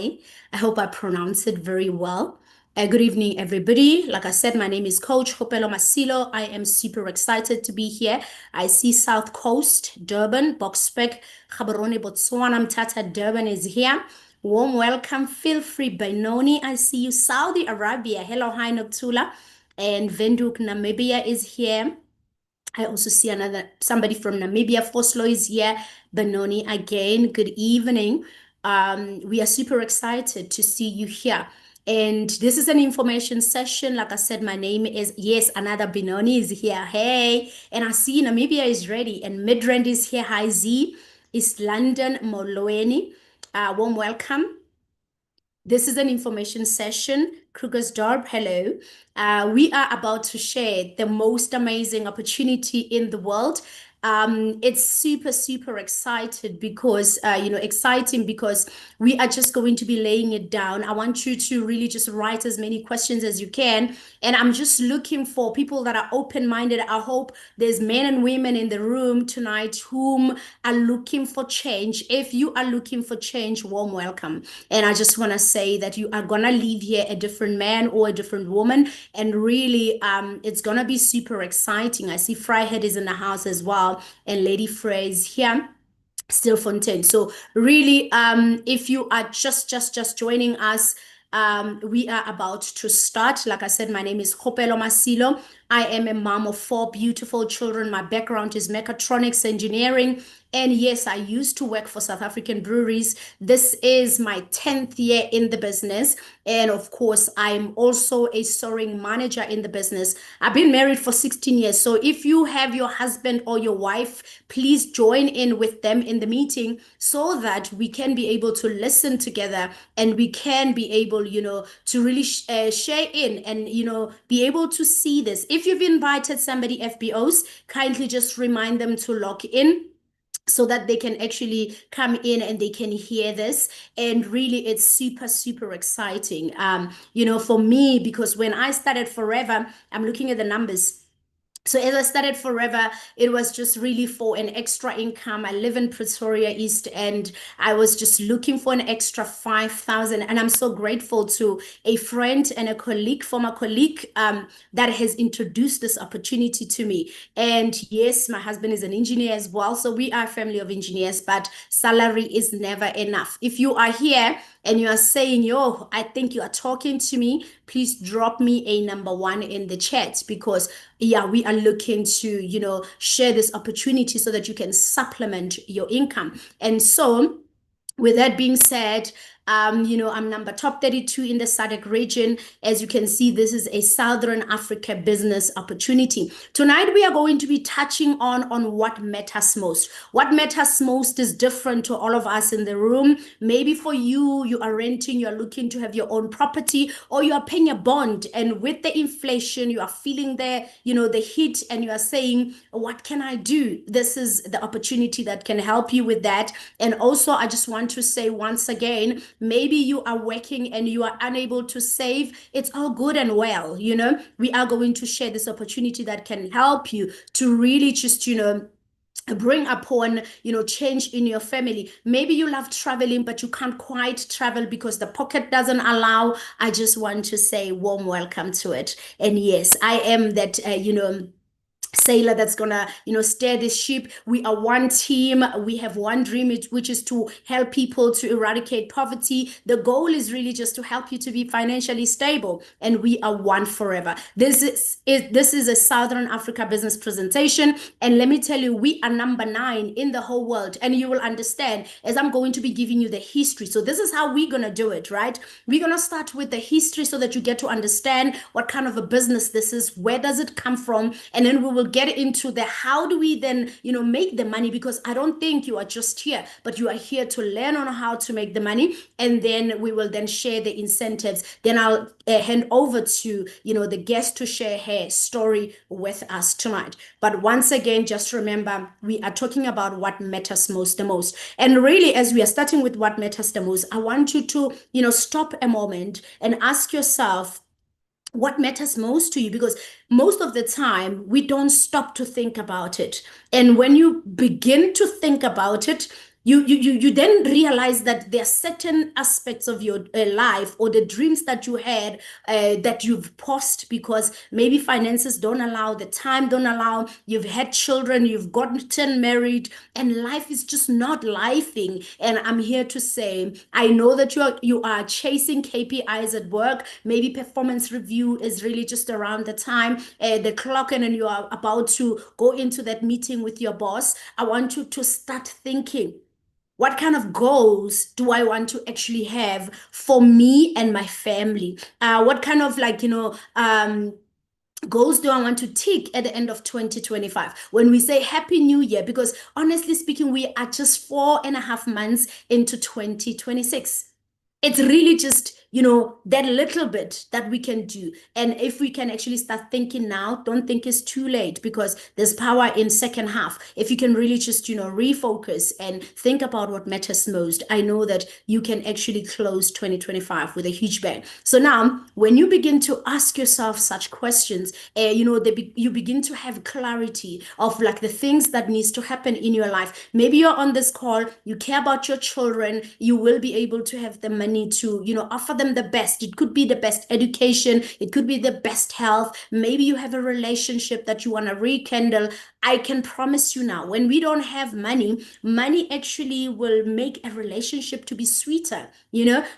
Aloe. I hope I pronounce it very well. Good evening, everybody. Like I said, my name is Coach Kgopelo Masilo. I am super excited to be here. I see South Coast, Durban, Boksburg, Gaborone, Botswana, Mthatha, Durban is here. Warm welcome. Feel free, Benoni. I see you, Saudi Arabia. Hello, hi, Noktula. And Windhoek, Namibia is here. I also see somebody from Namibia. Foslo is here. Benoni again. Good evening. We are super excited to see you here. And this is an information session. Like I said, my name is, yes, another Benoni is here. Hey. And I see Namibia is ready. And Midrand is here. Hi, Z. Is London Molweni. Warm welcome. This is an information session. Krugersdorp, hello. We are about to share the most amazing opportunity in the world. It's super, super excited because, exciting because we are just going to be laying it down. I want you to really just write as many questions as you can. And I'm just looking for people that are open-minded. I hope there's men and women in the room tonight whom are looking for change. If you are looking for change, warm welcome. And I just want to say that you are going to leave here a different man or a different woman. And really, it's going to be super exciting. I see Fryhead is in the house as well. And Lady Frey is here. Still Fontaine. So really, if you are just joining us, we are about to start. Like I said, my name is Kgopelo Masilo. I am a mom of 4 beautiful children. My background is mechatronics engineering. And yes, I used to work for South African breweries. This is my 10th year in the business. And of course, I'm also a soaring manager in the business. I've been married for 16 years. So if you have your husband or your wife, please join in with them in the meeting so that we can be able to listen together and we can be able, to really share in and, be able to see this. If you've invited somebody FBOs, kindly just remind them to log in so that they can actually come in and they can hear this. And really, it's super, super exciting, for me, because when I started Forever, I'm looking at the numbers. So as I started Forever, it was just really for an extra income. I live in Pretoria East and I was just looking for an extra 5,000. And I'm so grateful to a friend and a colleague, former colleague, that has introduced this opportunity to me. And yes, my husband is an engineer as well. So we are a family of engineers, but salary is never enough. If you are here and you are saying, yo, I think you are talking to me, please drop me a number 1 in the chat because yeah, we are looking to, share this opportunity so that you can supplement your income. And so with that being said, I'm number top 32 in the SADC region. As you can see, this is a Southern Africa business opportunity. Tonight, we are going to be touching on what matters most. What matters most is different to all of us in the room. Maybe for you, you are renting, you are looking to have your own property, or you are paying a bond. And with the inflation, you are feeling the heat, and you are saying, what can I do? This is the opportunity that can help you with that. And also, I just want to say once again, maybe you are working and you are unable to save. It's all good and well. We are going to share this opportunity that can help you to really just, bring upon change in your family. Maybe you love traveling but you can't quite travel because the pocket doesn't allow. I just want to say warm welcome to it. And yes, I am that sailor that's gonna steer this ship. We are one team. We have one dream, which is to help people to eradicate poverty. The goal is really just to help you to be financially stable, and we are one forever. This is a Southern Africa business presentation, and let me tell you, we are number 9 in the whole world. And you will understand as I'm going to be giving you the history. So this is how we're gonna do it, right? We're gonna start with the history so that you get to understand what kind of a business this is, where does it come from, and then we will get into the how do we then make the money, because I don't think you are just here, but you are here to learn on how to make the money, and then we will then share the incentives. Then I'll hand over to the guest to share her story with us tonight. But once again, just remember, we are talking about what matters the most. And really, as we are starting with what matters the most, I want you to stop a moment and ask yourself, what matters most to you? Because most of the time we don't stop to think about it. And when you begin to think about it, you then realize that there are certain aspects of your life or the dreams that you had that you've paused because maybe finances don't allow, the time don't allow, you've had children, you've gotten married, and life is just not lifing. And I'm here to say, I know that you are chasing KPIs at work. Maybe performance review is really just around the time, the clock, and then you are about to go into that meeting with your boss. I want you to start thinking, what kind of goals do I want to actually have for me and my family? What kind of, like, goals do I want to tick at the end of 2025 when we say Happy New Year? Because honestly speaking, we are just 4.5 months into 2026. It's really just, that little bit that we can do. And if we can actually start thinking now, don't think it's too late, because there's power in second half. If you can really just, refocus and think about what matters most, I know that you can actually close 2025 with a huge bang. So now, when you begin to ask yourself such questions, you begin to have clarity of, like, the things that needs to happen in your life. Maybe you're on this call, you care about your children, you will be able to have the money to, offer them the best. It could be the best education, it could be the best health. Maybe you have a relationship that you want to rekindle. I can promise you now, when we don't have money, money actually will make a relationship to be sweeter,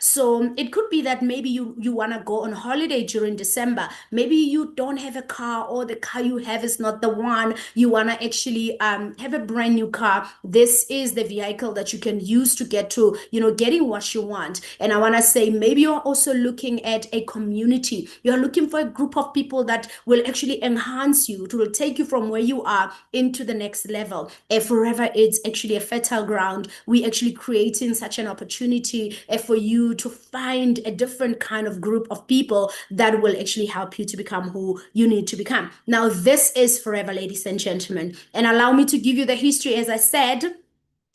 So it could be that maybe you want to go on holiday during December. Maybe you don't have a car, or the car you have is not the one. You want to actually have a brand new car. This is the vehicle that you can use to get to, getting what you want. And I want to say, maybe you're also looking at a community. You're looking for a group of people that will actually enhance you, to will take you from where you are into the next level. Forever, it's actually a fertile ground. We actually creating such an opportunity for you to find a different kind of group of people that will actually help you to become who you need to become. Now, this is Forever, ladies and gentlemen. And allow me to give you the history. As I said,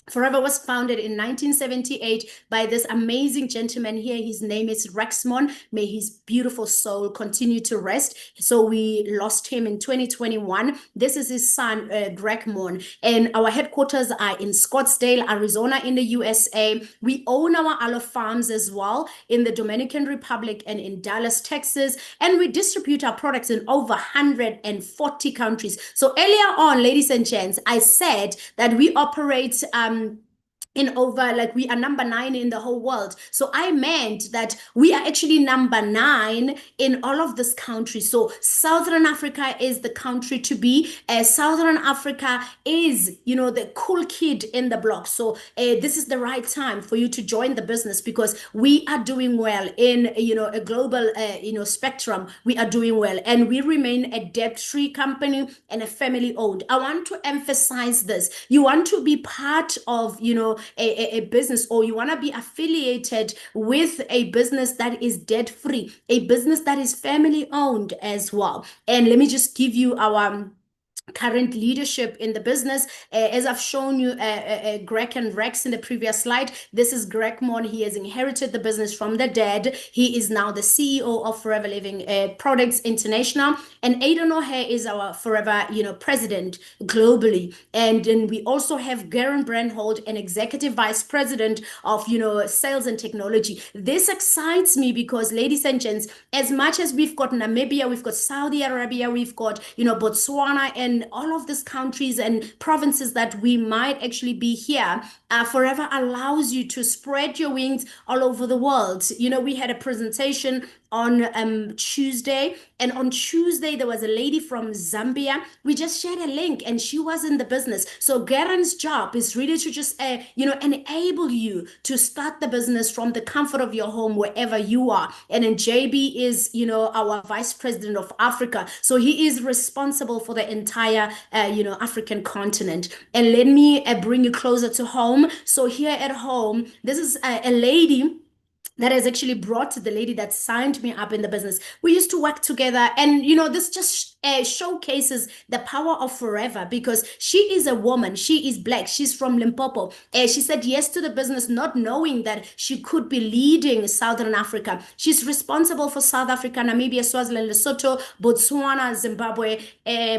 Forever was founded in 1978 by this amazing gentleman here. His name is Rexmon. May his beautiful soul continue to rest. So we lost him in 2021. This is his son, Greg Mon. And our headquarters are in Scottsdale, Arizona, in the USA. We own our Aloe farms as well in the Dominican Republic and in Dallas, Texas. And we distribute our products in over 140 countries. So earlier on, ladies and gents, I said that we operate in over, like, we are number 9 in the whole world. So I meant that we are actually number 9 in all of this country. So Southern Africa is the country to be. Southern Africa is, the cool kid in the block. So this is the right time for you to join the business, because we are doing well in, a global, spectrum. We are doing well, and we remain a debt-free company and a family-owned. I want to emphasize this. You want to be part of, a business, or you want to be affiliated with a business that is debt free, a business that is family owned as well. And let me just give you our current leadership in the business. As I've shown you, Greg and Rex in the previous slide, this is Greg Mon. He has inherited the business from the dad. He is now the CEO of Forever Living Products International. And Aidan O'Hare is our Forever, president globally. And then we also have Garen Brandhold, an executive vice president of, sales and technology. This excites me because, ladies and gents, as much as we've got Namibia, we've got Saudi Arabia, we've got, Botswana, and all of these countries and provinces that we might actually be here, Forever allows you to spread your wings all over the world. We had a presentation on Tuesday, and on Tuesday there was a lady from Zambia. We just shared a link, and she was in the business. So Garen's job is really to just enable you to start the business from the comfort of your home, wherever you are. And then JB is, our vice president of Africa, so he is responsible for the entire African continent. And let me bring you closer to home. So here at home, this is a lady that has actually brought the lady that signed me up in the business. We used to work together, and this just showcases the power of forever, because she is a woman, she is black, she's from Limpopo. She said yes to the business, not knowing that she could be leading Southern Africa. She's responsible for South Africa, Namibia, Swaziland, Lesotho, Botswana, Zimbabwe,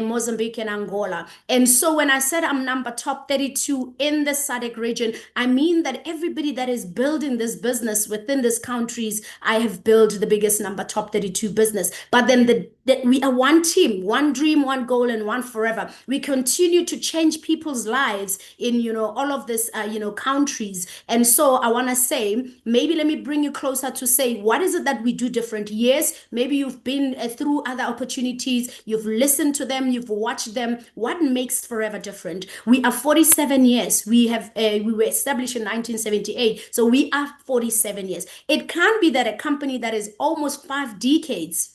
Mozambique, and Angola. And so when I said I'm number top 32 in the SADC region, I mean that everybody that is building this business within these countries, I have built the biggest number top 32 business. But then we are one team, one dream, one goal, and one forever. We continue to change people's lives in all of this countries. And so I want to say, maybe let me bring you closer to say, what is it that we do different? Yes, maybe you've been through other opportunities, you've listened to them, you've watched them. What makes forever different? We are 47 years. We were established in 1978, so we are 47 years. It can't be that a company that is almost 5 decades,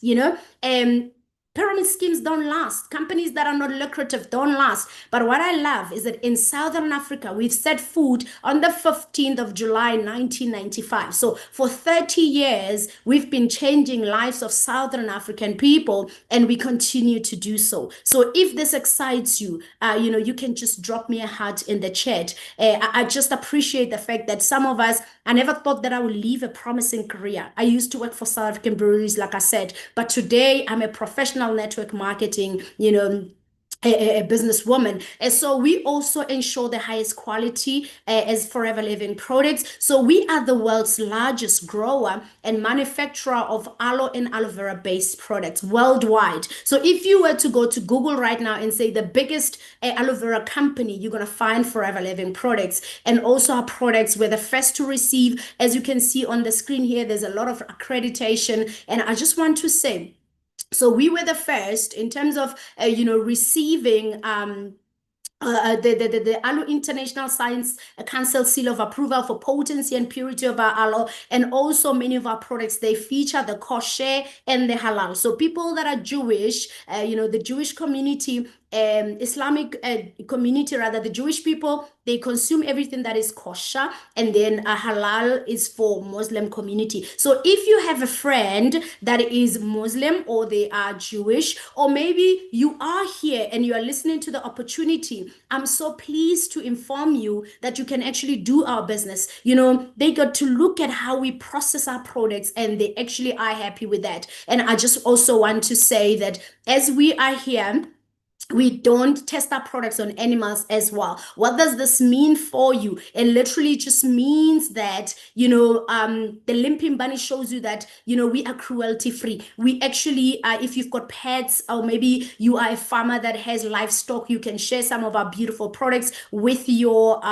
pyramid schemes don't last. Companies that are not lucrative don't last. But what I love is that in Southern Africa, we've set foot on the 15th of July, 1995. So for 30 years, we've been changing lives of Southern African people, and we continue to do so. So if this excites you, you can just drop me a heart in the chat. I just appreciate the fact that some of us, I never thought that I would leave a promising career. I used to work for South African breweries, like I said, but today I'm a professional network marketing, a businesswoman. And so we also ensure the highest quality as Forever Living products. So we are the world's largest grower and manufacturer of aloe and aloe vera based products worldwide. So if you were to go to Google right now and say the biggest aloe vera company, you're going to find Forever Living products. And also our products were the first to receive, as you can see on the screen here, there's a lot of accreditation. And I just want to say, so we were the first in terms of receiving the Aloe International Science Council seal of approval for potency and purity of our aloe, and also many of our products, they feature the kosher and the halal. So people that are Jewish, the Jewish community, Islamic community, rather, the Jewish people, they consume everything that is kosher, and then halal is for Muslim community. So if you have a friend that is Muslim, or they are Jewish, or maybe you are here and you are listening to the opportunity, I'm so pleased to inform you that you can actually do our business. They got to look at how we process our products, and they actually are happy with that. And I just also want to say that as we are here, we don't test our products on animals as well. What does this mean for you? It literally just means that, the limping bunny shows you that, we are cruelty free. We actually, if you've got pets, or maybe you are a farmer that has livestock, you can share some of our beautiful products with your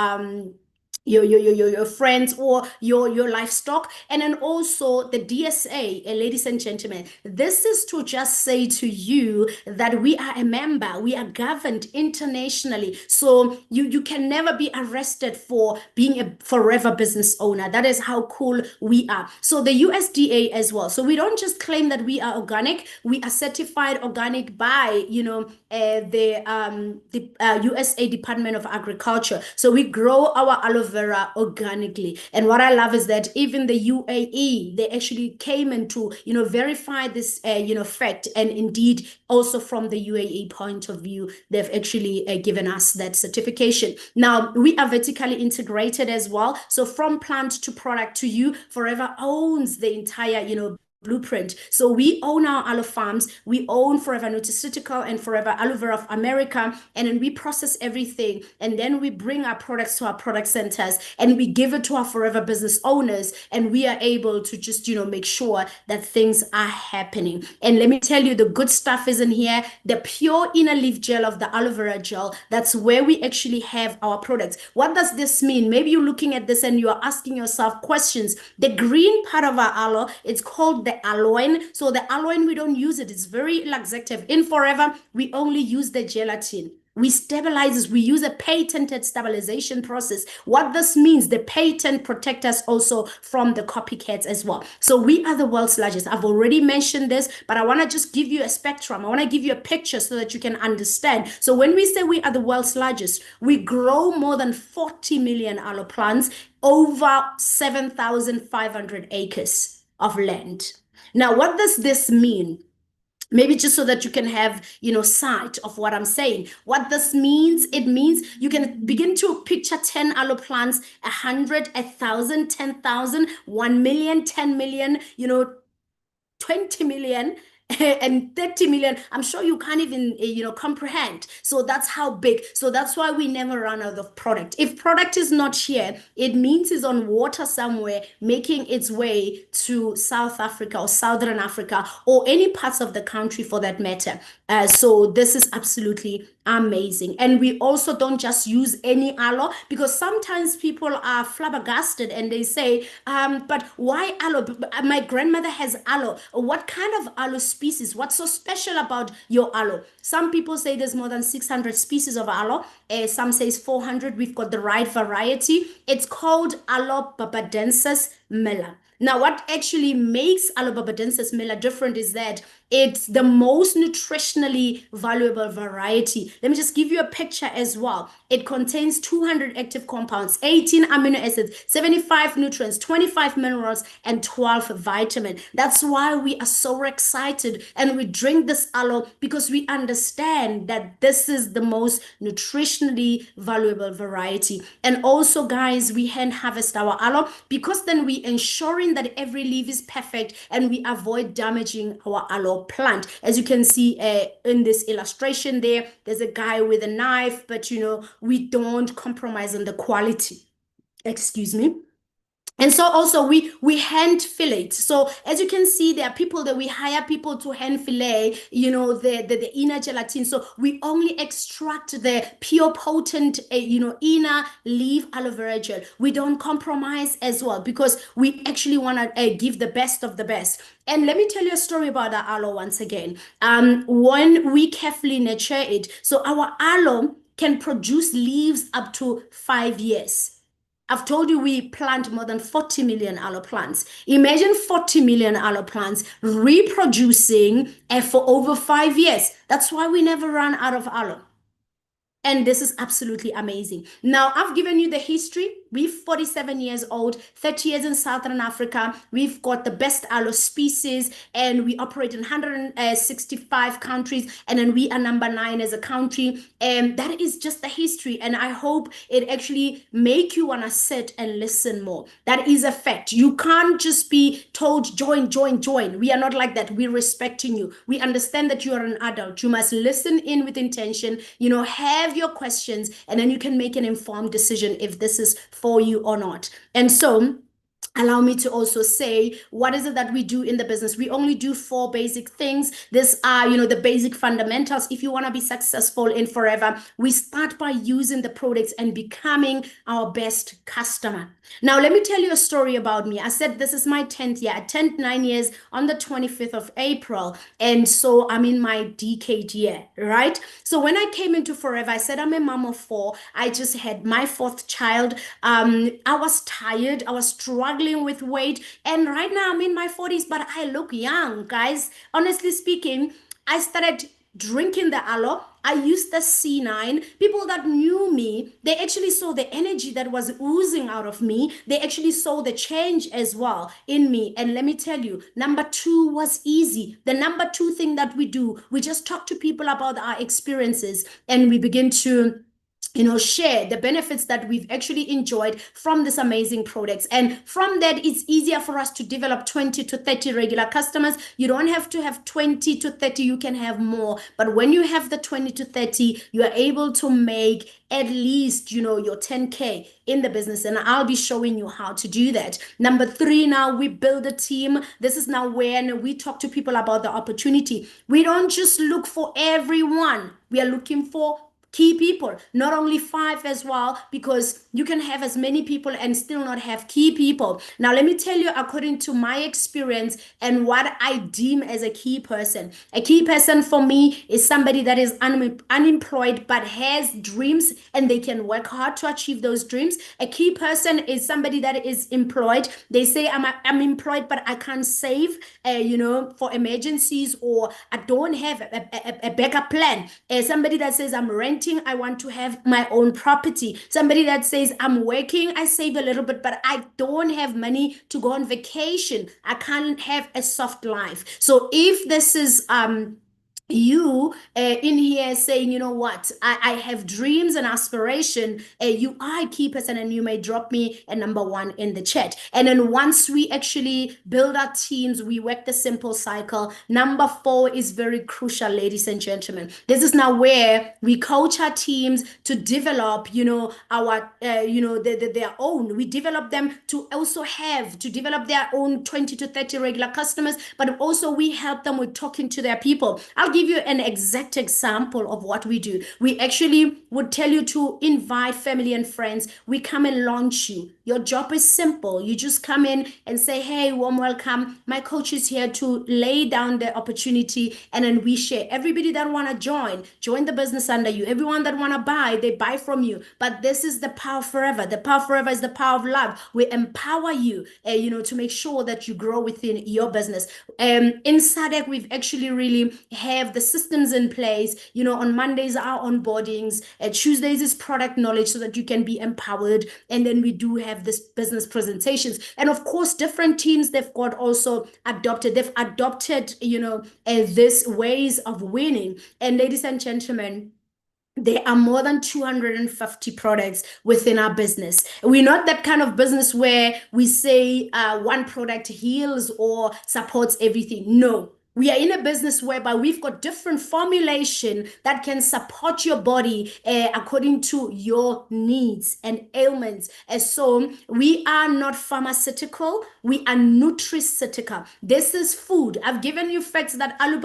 friends or your livestock. And then also the DSA, ladies and gentlemen, this is to just say to you that we are a member, we are governed internationally, so you can never be arrested for being a forever business owner. That is how cool we are. So the USDA as well, so we don't just claim that we are organic, we are certified organic by the USA Department of Agriculture. So we grow our aloe vera organically. And what I love is that even the UAE, they actually came in to verify this fact. And indeed, also from the UAE point of view, they've actually given us that certification. Now we are vertically integrated as well. So from plant to product to you, Forever owns the entire blueprint. So we own our aloe farms, we own Forever Nutraceutical and Forever Aloe Vera of America, and then we process everything, and then we bring our products to our product centers, and we give it to our forever business owners, and we are able to just make sure that things are happening. And let me tell you, the good stuff is in here. The pure inner leaf gel of the aloe vera gel, that's where we actually have our products. What does this mean? Maybe you're looking at this and you are asking yourself questions. The green part of our aloe, it's called the aloe. So the aloe, we don't use it, it's very laxative. In Forever, we only use the gelatin. We stabilize this. We use a patented stabilization process. What this means, the patent protect us also from the copycats as well. So we are the world's largest. I've already mentioned this, but I want to just give you a spectrum. I want to give you a picture so that you can understand. So when we say we are the world's largest, we grow more than 40 million aloe plants over 7,500 acres of land. Now, what does this mean? Maybe just so that you can have sight of what I'm saying. What this means, it means you can begin to picture 10 aloe plants, 100, 1,000, 10,000, 1 million, 10 million, 20 million and 30 million. I'm sure you can't even comprehend. So that's how big. So that's why we never run out of product. If product is not here, it means it's on water somewhere, making its way to South Africa or Southern Africa or any parts of the country for that matter. So this is absolutely amazing. And we also don't just use any aloe, because sometimes people are flabbergasted and they say, but why aloe? My grandmother has aloe. What kind of aloe species? What's so special about your aloe? Some people say there's more than 600 species of aloe. Some says 400. We've got the right variety. It's called Aloe barbadensis miller. Now, what actually makes Aloe barbadensis miller different is that it's the most nutritionally valuable variety. Let me just give you a picture as well. It contains 200 active compounds, 18 amino acids, 75 nutrients, 25 minerals, and 12 vitamin. That's why we are so excited and we drink this aloe, because we understand that this is the most nutritionally valuable variety. And also, guys, we hand harvest our aloe because then we ensuring that every leaf is perfect and we avoid damaging our aloe plant. As you can see in this illustration there's a guy with a knife, but we don't compromise on the quality. Excuse me. And so also we hand fillet. So as you can see, there are people that we hire people to hand fillet, the inner gelatin. So we only extract the pure potent, inner leaf aloe vera gel. We don't compromise as well, because we actually want to give the best of the best. And let me tell you a story about the aloe once again. When we carefully nurture it, so our aloe can produce leaves up to 5 years. I've told you we plant more than 40 million aloe plants. Imagine 40 million aloe plants reproducing for over 5 years. That's why we never run out of aloe. And this is absolutely amazing. Now, I've given you the history. We're 47 years old, 30 years in Southern Africa. We've got the best aloe species, and we operate in 165 countries. And then we are number 9 as a country. And that is just the history. And I hope it actually make you want to sit and listen more. That is a fact. You can't just be told, join, join, join. We are not like that. We're respecting you. We understand that you are an adult. You must listen in with intention, have your questions, and then you can make an informed decision if this is for you or not. And so allow me to also say, what is it that we do in the business? We only do 4 basic things. These are, the basic fundamentals. If you want to be successful in forever, we start by using the products and becoming our best customer. Now, let me tell you a story about me. I said this is my 10th year. I turned 9 years on the 25th of April. And so I'm in my decade year, right? So when I came into Forever, I said I'm a mom of 4. I just had my 4th child. I was tired. I was struggling with weight, and right now I'm in my 40s, but I look young, guys. Honestly speaking, I started drinking the aloe. I used the C9. People that knew me, they actually saw the energy that was oozing out of me. They actually saw the change as well in me. And let me tell you, number 2 was easy. The number 2 thing that we do, we just talk to people about our experiences, and we begin to share the benefits that we've actually enjoyed from this amazing products. And from that, it's easier for us to develop 20 to 30 regular customers. You don't have to have 20 to 30, you can have more. But when you have the 20 to 30, you are able to make at least, your 10K in the business. And I'll be showing you how to do that. Number 3, now we build a team. This is now when we talk to people about the opportunity. We don't just look for everyone. We are looking for key people, not only five as well, because you can have as many people and still not have key people. Now, let me tell you, according to my experience and what I deem as a key person, a key person for me is somebody that is unemployed but has dreams and they can work hard to achieve those dreams. A key person is somebody that is employed. They say, I'm employed, but I can't save, for emergencies, or I don't have a backup plan. Somebody that says, I'm renting, I want to have my own property. Somebody that says, I'm working, I save a little bit, but I don't have money to go on vacation. I can't have a soft life. So if this is you in here saying, you know what, I have dreams and aspiration, you are a key person, and you may drop me a number one in the chat. And then once we actually build our teams, we work the simple cycle. Number four is very crucial, ladies and gentlemen. This is now where we coach our teams to develop, our, their own. We develop them to also have to develop their own 20 to 30 regular customers, but also we help them with talking to their people. I'll give you an exact example of what we do. We actually would tell you to invite family and friends. We come and launch you. Your job is simple. You just come in and say, hey, warm welcome. My coach is here to lay down the opportunity, and then we share. Everybody that want to join the business under you. Everyone that want to buy, they buy from you. But this is the power forever. The power forever is the power of love. We empower you, to make sure that you grow within your business. In SADC, we've actually really have the systems in place. On Mondays are onboardings, Tuesdays is product knowledge so that you can be empowered, and then we do have this business presentations. And of course, different teams, they've adopted this ways of winning. And ladies and gentlemen, there are more than 250 products within our business. We're not that kind of business where we say one product heals or supports everything. No. We are in a business whereby we've got different formulation that can support your body according to your needs and ailments. And so we are not pharmaceutical, we are nutraceutical. This is food. I've given you facts that Aloe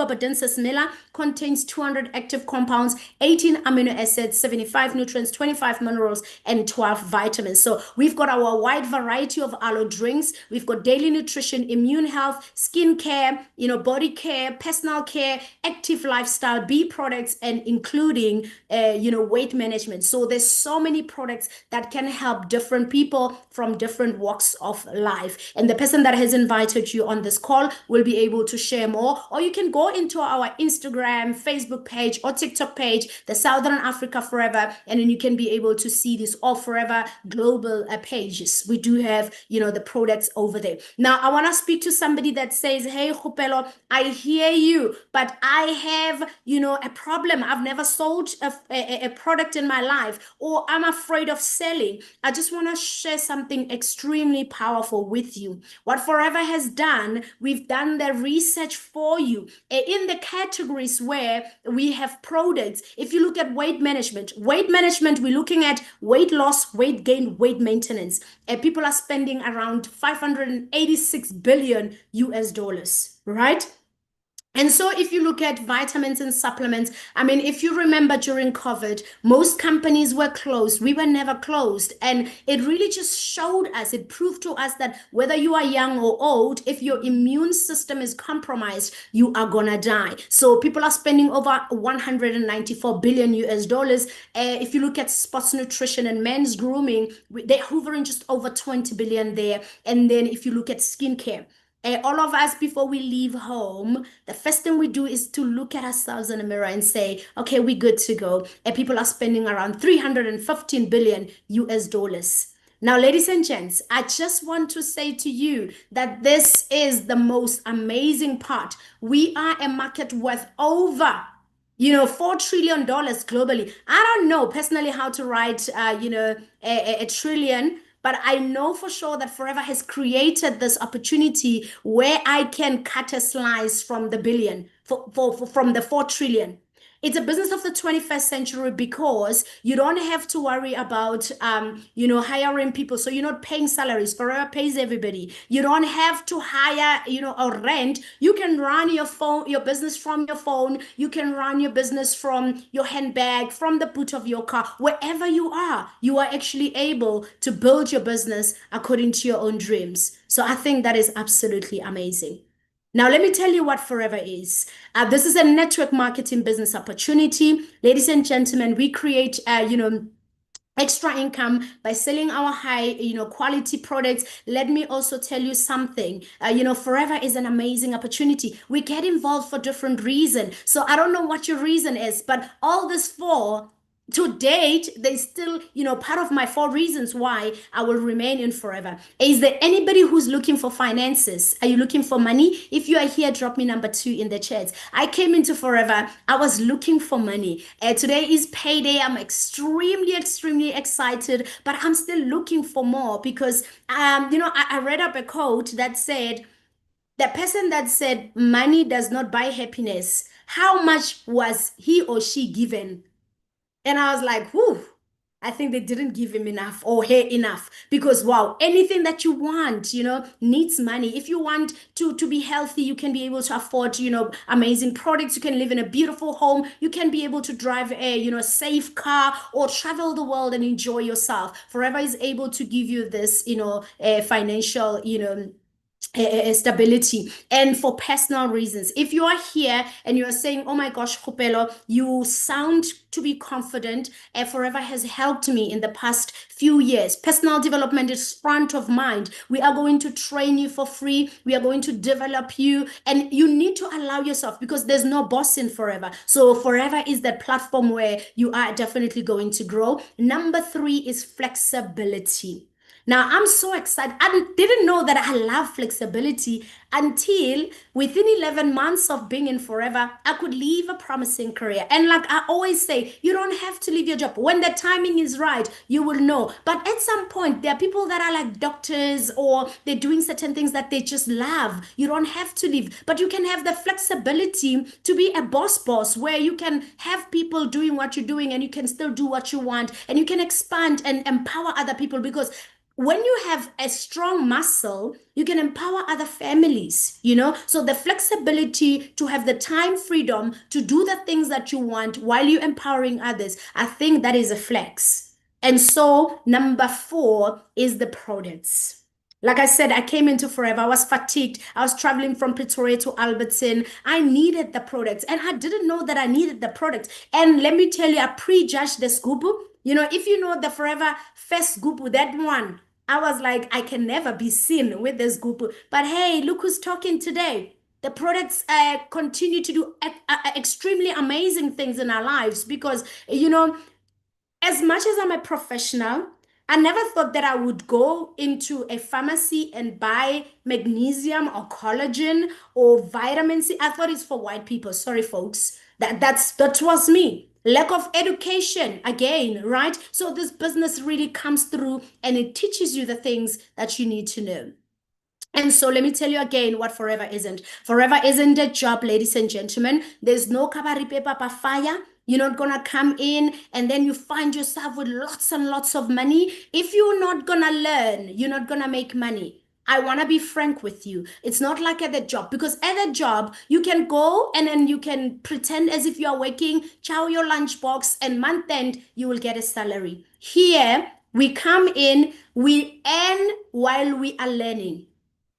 mela contains 200 active compounds, 18 amino acids, 75 nutrients, 25 minerals, and 12 vitamins. So we've got our wide variety of aloe drinks. We've got daily nutrition, immune health, skin care, body care, personal care, active lifestyle, bee products, and including, weight management. So there's so many products that can help different people from different walks of life. And the person that has invited you on this call will be able to share more, or you can go into our Instagram, Facebook page, or TikTok page, the Southern Africa Forever, and then you can be able to see this all forever global pages. We do have, the products over there. Now, I want to speak to somebody that says, hey, Kgopelo, I hear you, but I have, a problem. I've never sold a product in my life, or I'm afraid of selling. I just want to share something extremely powerful with you. What Forever has done, we've done the research for you in the categories where we have products. If you look at weight management, we're looking at weight loss, weight gain, weight maintenance. People are spending around 586 billion US dollars, right? And so if you look at vitamins and supplements, I mean, if you remember during COVID, most companies were closed. We were never closed. And it really just showed us, it proved to us that whether you are young or old, if your immune system is compromised, you are gonna die. So people are spending over 194 billion US dollars. If you look at sports nutrition and men's grooming, they're hovering just over 20 billion there. And then if you look at skincare, all of us, before we leave home, the first thing we do is to look at ourselves in the mirror and say, okay, we're good to go. And people are spending around 315 billion US dollars. Now, ladies and gents, I just want to say to you that this is the most amazing part. We are a market worth over $4 trillion globally. I don't know personally how to write, a trillion, but I know for sure that Forever has created this opportunity where I can cut a slice from the billion, from the 4 trillion. It's a business of the 21st century because you don't have to worry about hiring people. So you're not paying salaries. Forever pays everybody. You don't have to hire, or rent. You can run your business from your phone. You can run your business from your handbag, from the boot of your car, wherever you are. You are actually able to build your business according to your own dreams. So I think that is absolutely amazing. Now, let me tell you what Forever is. This is a network marketing business opportunity. Ladies and gentlemen, we create, extra income by selling our high quality products. Let me also tell you something. Forever is an amazing opportunity. We get involved for different reasons. So I don't know what your reason is, but all this for to date, they still, part of my four reasons why I will remain in Forever. Is there anybody who's looking for finances? Are you looking for money? If you are here, drop me number 2 in the chat. I came into Forever. I was looking for money. Today is payday. I'm extremely, extremely excited, but I'm still looking for more because, I read up a quote that said, the person that said money does not buy happiness, how much was he or she given? And I was like, whew, I think they didn't give him enough or her enough because wow, anything that you want, needs money. If you want to be healthy, you can be able to afford, amazing products. You can live in a beautiful home. You can be able to drive a, safe car or travel the world and enjoy yourself. Forever is able to give you this, financial, stability and for personal reasons. If you are here and you are saying, oh my gosh, Kgopelo, you sound to be confident, Forever has helped me in the past few years. Personal development is front of mind. We are going to train you for free. We are going to develop you, and you need to allow yourself because there's no boss in Forever. So Forever is that platform where you are definitely going to grow. Number 3 is flexibility. Now, I'm so excited. I didn't know that I love flexibility until within 11 months of being in Forever, I could leave a promising career. And like I always say, you don't have to leave your job. When the timing is right, you will know. But at some point, there are people that are like doctors or they're doing certain things that they just love. You don't have to leave, but you can have the flexibility to be a boss where you can have people doing what you're doing and you can still do what you want and you can expand and empower other people because when you have a strong muscle, you can empower other families, So the flexibility to have the time freedom to do the things that you want while you're empowering others, I think that is a flex. And so number 4 is the products. Like I said, I came into Forever. I was fatigued. I was traveling from Pretoria to Alberton. I needed the products, and I didn't know that I needed the products. And let me tell you, I prejudged the scoop. If you know the Forever first scoop, that one, I was like, I can never be seen with this group. But hey, look who's talking today. The products continue to do extremely amazing things in our lives because, as much as I'm a professional, I never thought that I would go into a pharmacy and buy magnesium or collagen or vitamin C. I thought it's for white people. Sorry, folks. That was me. Lack of education again, right? So this business really comes through and it teaches you the things that you need to know. And so let me tell you again what Forever isn't. Forever isn't a job, ladies and gentlemen. There's no kabari papa fire. You're not gonna come in and then you find yourself with lots and lots of money. If you're not gonna learn, you're not gonna make money. I want to be frank with you. It's not like at the job because at the job, you can go and then you can pretend as if you are working, chow your lunchbox, and month end, you will get a salary. Here, we come in, we earn while we are learning.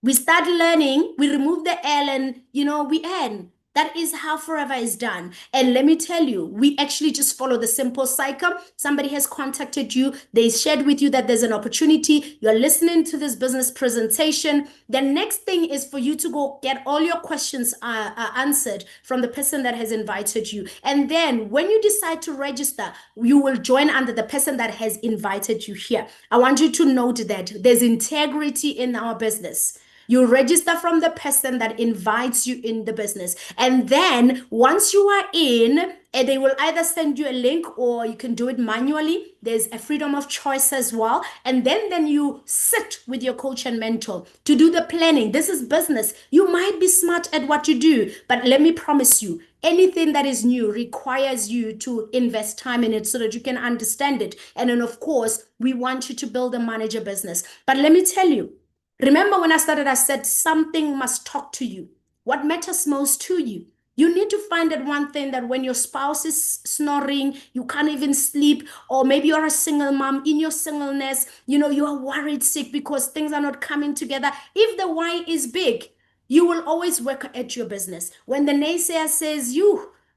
We start learning, we remove the L and, we earn. That is how Forever is done. And let me tell you, we actually just follow the simple cycle. Somebody has contacted you. They shared with you that there's an opportunity. You're listening to this business presentation. The next thing is for you to go get all your questions answered from the person that has invited you. And then when you decide to register, you will join under the person that has invited you here. I want you to note that there's integrity in our business. You register from the person that invites you in the business. And then once you are in, And they will either send you a link or you can do it manually. There's a freedom of choice as well. And then you sit with your coach and mentor to do the planning. This is business. You might be smart at what you do, but let me promise you, anything that is new requires you to invest time in it so that you can understand it. And then, of course, we want you to build and manage a business. But let me tell you, remember when I started, I said something must talk to you. What matters most to you? You need to find that one thing that when your spouse is snoring, you can't even sleep, or maybe you're a single mom in your singleness, you are worried sick because things are not coming together. If the why is big, you will always work at your business. When the naysayer says,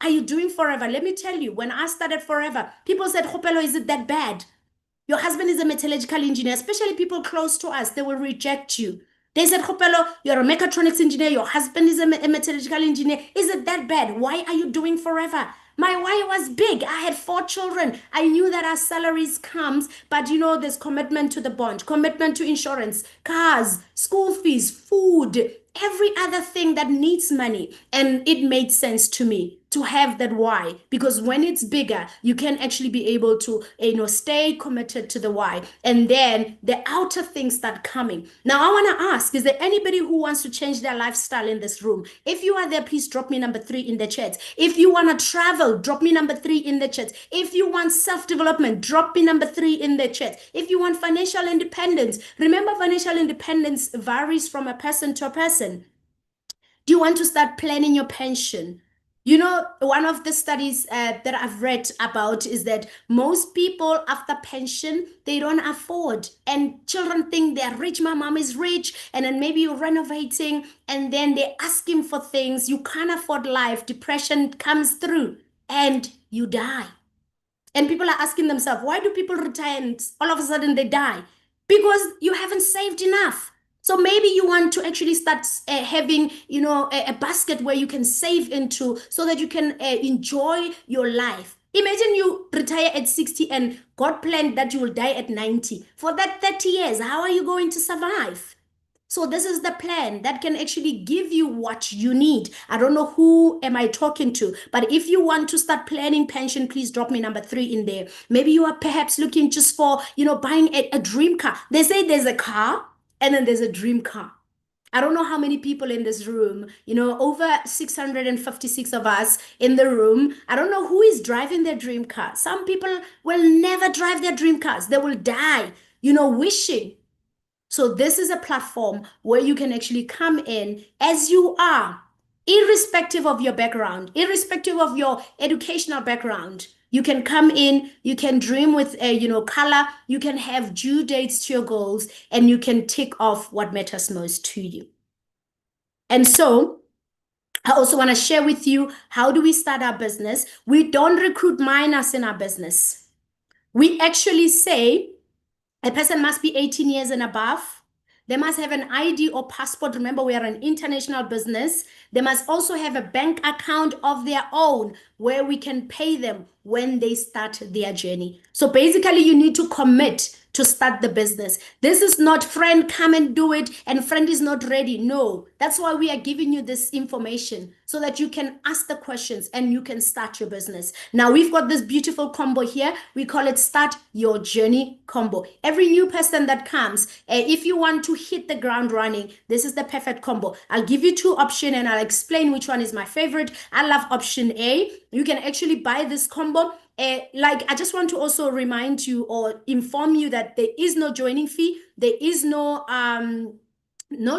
are you doing forever? Let me tell you, when I started forever, people said, Kgopelo, is it that bad? Your husband is a metallurgical engineer, especially people close to us, they will reject you. They said, Kgopelo, you're a mechatronics engineer, your husband is a metallurgical engineer. Is it that bad? Why are you doing forever? My why was big. I had 4 children. I knew that our salaries comes, but there's commitment to the bond, commitment to insurance, cars, school fees, food, every other thing that needs money. And it made sense to me to have that why, because when it's bigger, you can actually be able to stay committed to the why, and then the outer things start coming. Now I want to ask, is there anybody who wants to change their lifestyle in this room? If you are there, please drop me number 3 in the chat. If you want to travel, drop me number 3 in the chat. If you want self-development, drop me number 3 in the chat. If you want financial independence, remember, financial independence varies from a person to a person. Do you want to start planning your pension? One of the studies that I've read about is that most people after pension, they don't afford. And children think they're rich. My mom is rich. And then maybe you're renovating and then they're asking for things. You can't afford life. Depression comes through and you die. And people are asking themselves, why do people retire and all of a sudden they die? Because you haven't saved enough. So maybe you want to actually start having, a basket where you can save into so that you can enjoy your life. Imagine you retire at 60 and God planned that you will die at 90. For that 30 years, how are you going to survive? So this is the plan that can actually give you what you need. I don't know who am I talking to, but if you want to start planning pension, please drop me number 3 in there. Maybe you are perhaps looking just for, buying a dream car. They say there's a car and then there's a dream car. I don't know how many people in this room, over 656 of us in the room. I don't know who is driving their dream car. Some people will never drive their dream cars. They will die, wishing. So this is a platform where you can actually come in as you are, irrespective of your background, irrespective of your educational background. You can come in, you can dream with color, you can have due dates to your goals, and you can tick off what matters most to you. And so I also want to share with you, how do we start our business? We don't recruit minors in our business. We actually say a person must be 18 years and above. They must have an ID or passport. Remember, we are an international business. They must also have a bank account of their own where we can pay them when they start their journey. So basically, you need to commit to start the business. This is not friend, come and do it, and friend is not ready. No, that's why we are giving you this information so that you can ask the questions and you can start your business. Now we've got this beautiful combo here. We call it Start Your Journey combo. Every new person that comes, if you want to hit the ground running, this is the perfect combo. I'll give you 2 options and I'll explain which one is my favorite. I love option A. You can actually buy this combo. I just want to also remind you or inform you that there is no joining fee. There is no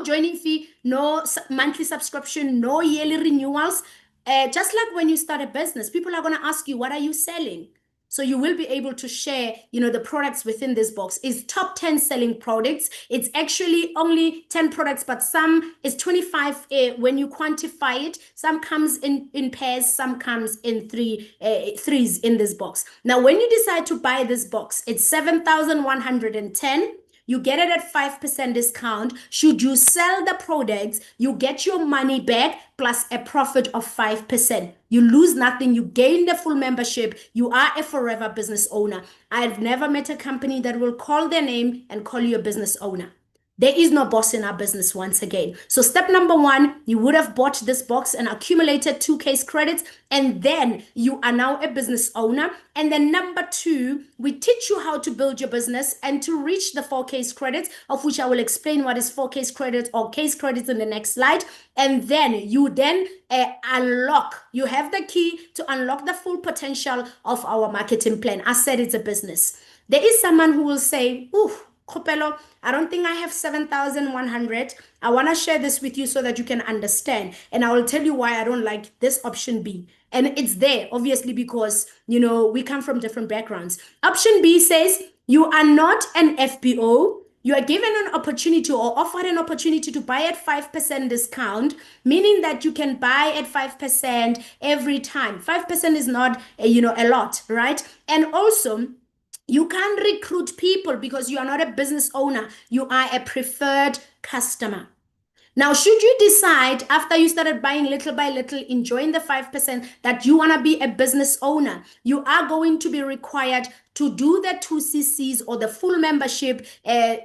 joining fee, no monthly subscription, no yearly renewals. Just like when you start a business, people are going to ask you, what are you selling? So you will be able to share, the products within this box is top 10 selling products. It's actually only 10 products, but some is 25 when you quantify it. Some comes in pairs, some comes in threes in this box. Now, when you decide to buy this box, it's 7,110. You get it at 5% discount. Should you sell the products, you get your money back plus a profit of 5%. You lose nothing. You gain the full membership. You are a forever business owner. I've never met a company that will call their name and call you a business owner. There is no boss in our business once again. So step number one, you would have bought this box and accumulated 2 case credits, and then you are now a business owner. And then number two, we teach you how to build your business and to reach the 4 case credits, of which I will explain what is 4 case credits or case credits in the next slide. And then you unlock, you have the key to unlock the full potential of our marketing plan. I said it's a business. There is someone who will say, ooh, Kgopelo, I don't think I have 7,100. I want to share this with you so that you can understand. And I will tell you why I don't like this option B. And it's there, obviously, because, we come from different backgrounds. Option B says you are not an FBO. You are given an opportunity or offered an opportunity to buy at 5% discount, meaning that you can buy at 5% every time. 5% is not, a lot, right? And also, you can't recruit people because you are not a business owner. You are a preferred customer. Now, should you decide after you started buying little by little, enjoying the 5%, that you want to be a business owner, you are going to be required to do the 2 CCs or the full membership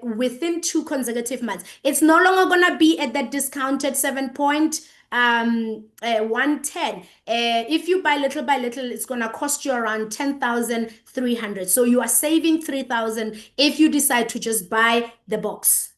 within 2 consecutive months. It's no longer going to be at that discounted 110. If you buy little by little, it's going to cost you around 10,300. So you are saving 3,000 if you decide to just buy the box.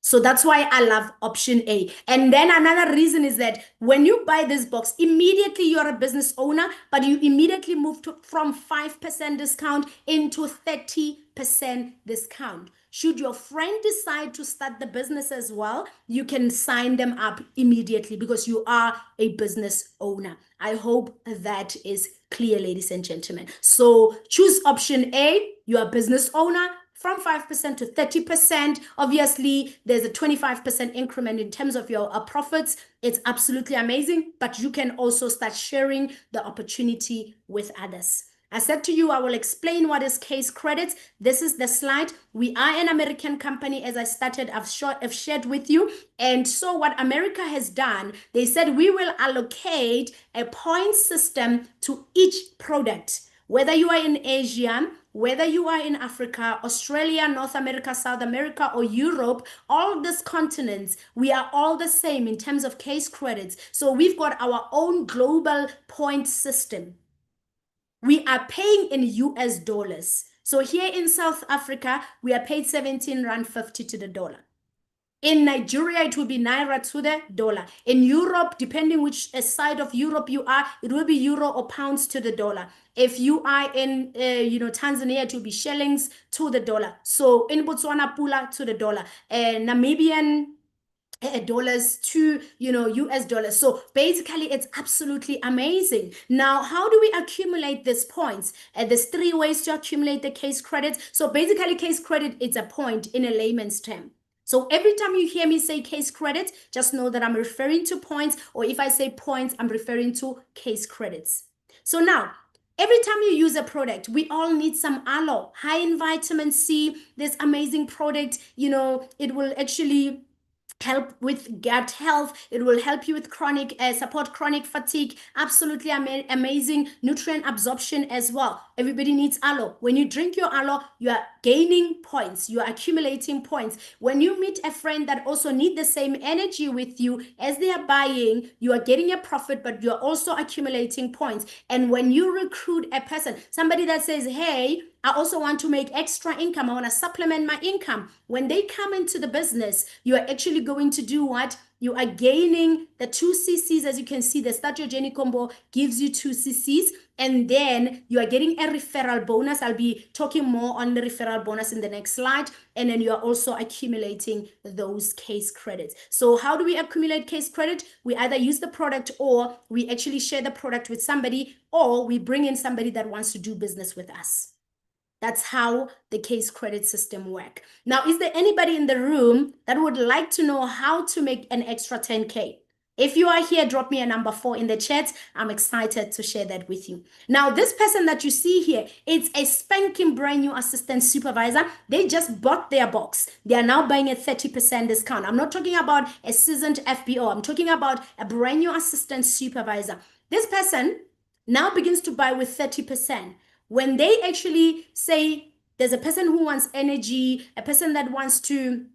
So that's why I love option A. And then another reason is that when you buy this box, immediately you're a business owner, but you immediately move from 5% discount into 30% discount. Should your friend decide to start the business as well, you can sign them up immediately because you are a business owner. I hope that is clear, ladies and gentlemen. So choose option A, you're a business owner, from 5% to 30%. Obviously, there's a 25% increment in terms of your profits. It's absolutely amazing, but you can also start sharing the opportunity with others. I said to you, I will explain what is case credits. This is the slide. We are an American company. As I started, I've shared with you. And so what America has done, they said we will allocate a point system to each product. Whether you are in Asia, whether you are in Africa, Australia, North America, South America, or Europe, all these continents, we are all the same in terms of case credits. So we've got our own global point system. We are paying in US dollars. So here in South Africa, we are paid 17 Rand 50 to the dollar. In Nigeria, it will be Naira to the dollar. In Europe, depending which side of Europe you are, it will be euro or pounds to the dollar. If you are in, Tanzania, it will be shillings to the dollar. So in Botswana, pula to the dollar. Namibian dollars to US dollars. So basically it's absolutely amazing. Now, how do we accumulate these points? There's 3 ways to accumulate the case credits. So basically case credit is a point in a layman's term. So every time you hear me say case credit, just know that I'm referring to points, or if I say points, I'm referring to case credits. So now, every time you use a product, we all need some aloe, high in vitamin C, this amazing product, it will actually help with gut health. It will help you with support chronic fatigue. Absolutely amazing nutrient absorption as well. Everybody needs aloe. When you drink your aloe, you are gaining points. You are accumulating points. When you meet a friend that also need the same energy with you as they are buying, you are getting a profit, but you're also accumulating points. And when you recruit a person, somebody that says, hey, I also want to make extra income. I want to supplement my income. When they come into the business, you are actually going to do what? You are gaining the 2 CCs. As you can see, the Start Your Journey combo gives you 2 CCs. And then you are getting a referral bonus. I'll be talking more on the referral bonus in the next slide. And then you are also accumulating those case credits. So how do we accumulate case credit? We either use the product, or we actually share the product with somebody, or we bring in somebody that wants to do business with us. That's how the case credit system work. Now, is there anybody in the room that would like to know how to make an extra 10K? If you are here, drop me a number 4 in the chat. I'm excited to share that with you. Now, this person that you see here, it's a spanking brand new assistant supervisor. They just bought their box. They are now buying a 30% discount. I'm not talking about a seasoned FBO. I'm talking about a brand new assistant supervisor. This person now begins to buy with 30%. When they actually say there's a person who wants energy, a person that wants to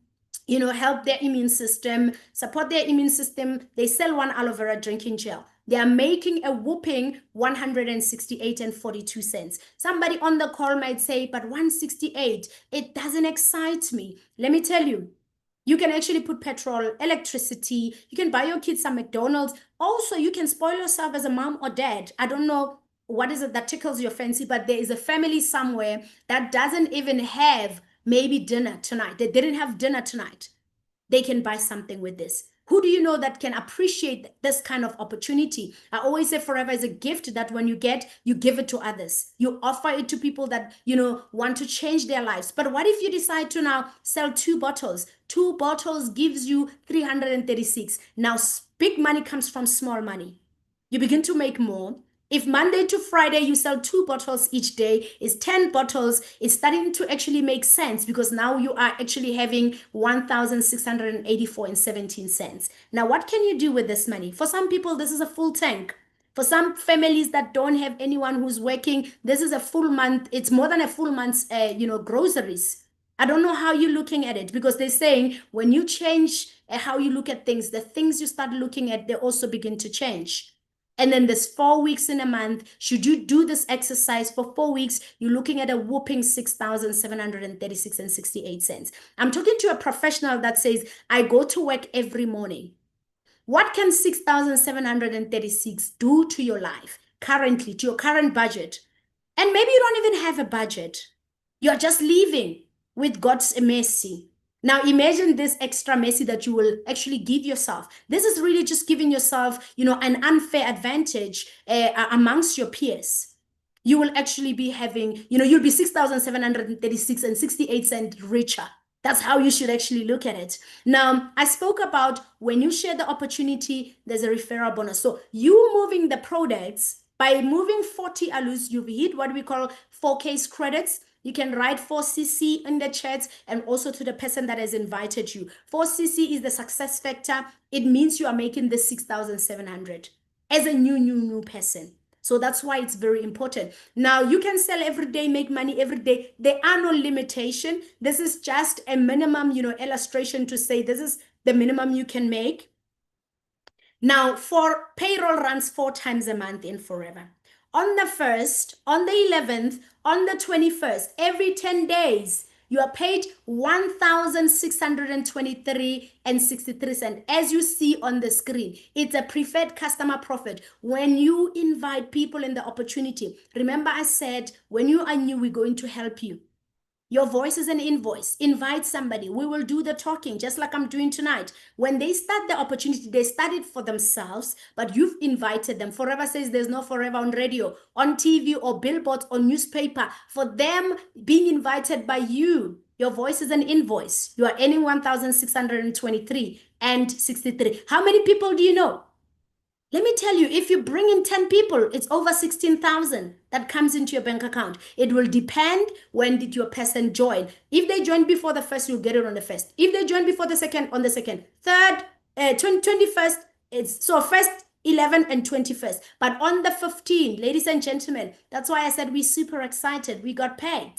help their immune system, support their immune system. They sell one aloe vera drinking gel. They are making a whooping 168 and 42 cents. Somebody on the call might say, but 168, it doesn't excite me. Let me tell you, you can actually put petrol, electricity, you can buy your kids some McDonald's. Also, you can spoil yourself as a mom or dad. I don't know what is it that tickles your fancy, but there is a family somewhere that doesn't even have maybe dinner tonight. They didn't have dinner tonight. They can buy something with this. Who do you know that can appreciate this kind of opportunity? I always say forever is a gift that when you get, you give it to others. You offer it to people that, want to change their lives. But what if you decide to now sell 2 bottles? 2 bottles gives you 336. Now, big money comes from small money. You begin to make more. If Monday to Friday you sell 2 bottles each day, is 10 bottles, it's starting to actually make sense because now you are actually having 1,684 and 17 cents. Now, what can you do with this money? For some people, this is a full tank. For some families that don't have anyone who's working, this is a full month. It's more than a full month's, groceries. I don't know how you're looking at it because they're saying when you change how you look at things, the things you start looking at, they also begin to change. And then there's 4 weeks in a month. Should you do this exercise for 4 weeks, you're looking at a whooping 6,736 and 68 cents. I'm talking to a professional that says, I go to work every morning. What can 6,736 do to your life currently, to your current budget? And maybe you don't even have a budget. You're just living with God's mercy. Now imagine this extra mercy that you will actually give yourself. This is really just giving yourself, an unfair advantage amongst your peers. You will actually be having, you'll be 6,736 and 68 cents richer. That's how you should actually look at it. Now, I spoke about when you share the opportunity, there's a referral bonus. So you moving the products, by moving 40 Aloes, you've hit what we call 4 case credits. You can write 4cc in the chat and also to the person that has invited you. 4cc is the success factor. It means you are making this 6,700 as a new person. So that's why it's very important. Now, you can sell every day, make money every day. There are no limitation. This is just a minimum, illustration to say this is the minimum you can make. Now, for payroll runs 4 times a month in Forever. On the 1st, on the 11th, on the 21st, every 10 days, you are paid 1,623 and 63 cents. As you see on the screen, it's a preferred customer profit. When you invite people in the opportunity, remember I said, when you are new, we're going to help you. Your voice is an invoice. Invite somebody. We will do the talking, just like I'm doing tonight. When they start the opportunity, they start it for themselves, but you've invited them. Forever says there's no Forever on radio, on TV, or billboards, or newspaper. For them being invited by you, your voice is an invoice. You are earning 1,623 and 63. How many people do you know? Let me tell you, if you bring in 10 people, it's over 16,000 that comes into your bank account. It will depend when did your person join. If they join before the first, you'll get it on the first. If they join before the second, on the second. Third, 21st, it's so first, 11 and 21st. But on the 15th, ladies and gentlemen, that's why I said we're super excited. We got paid.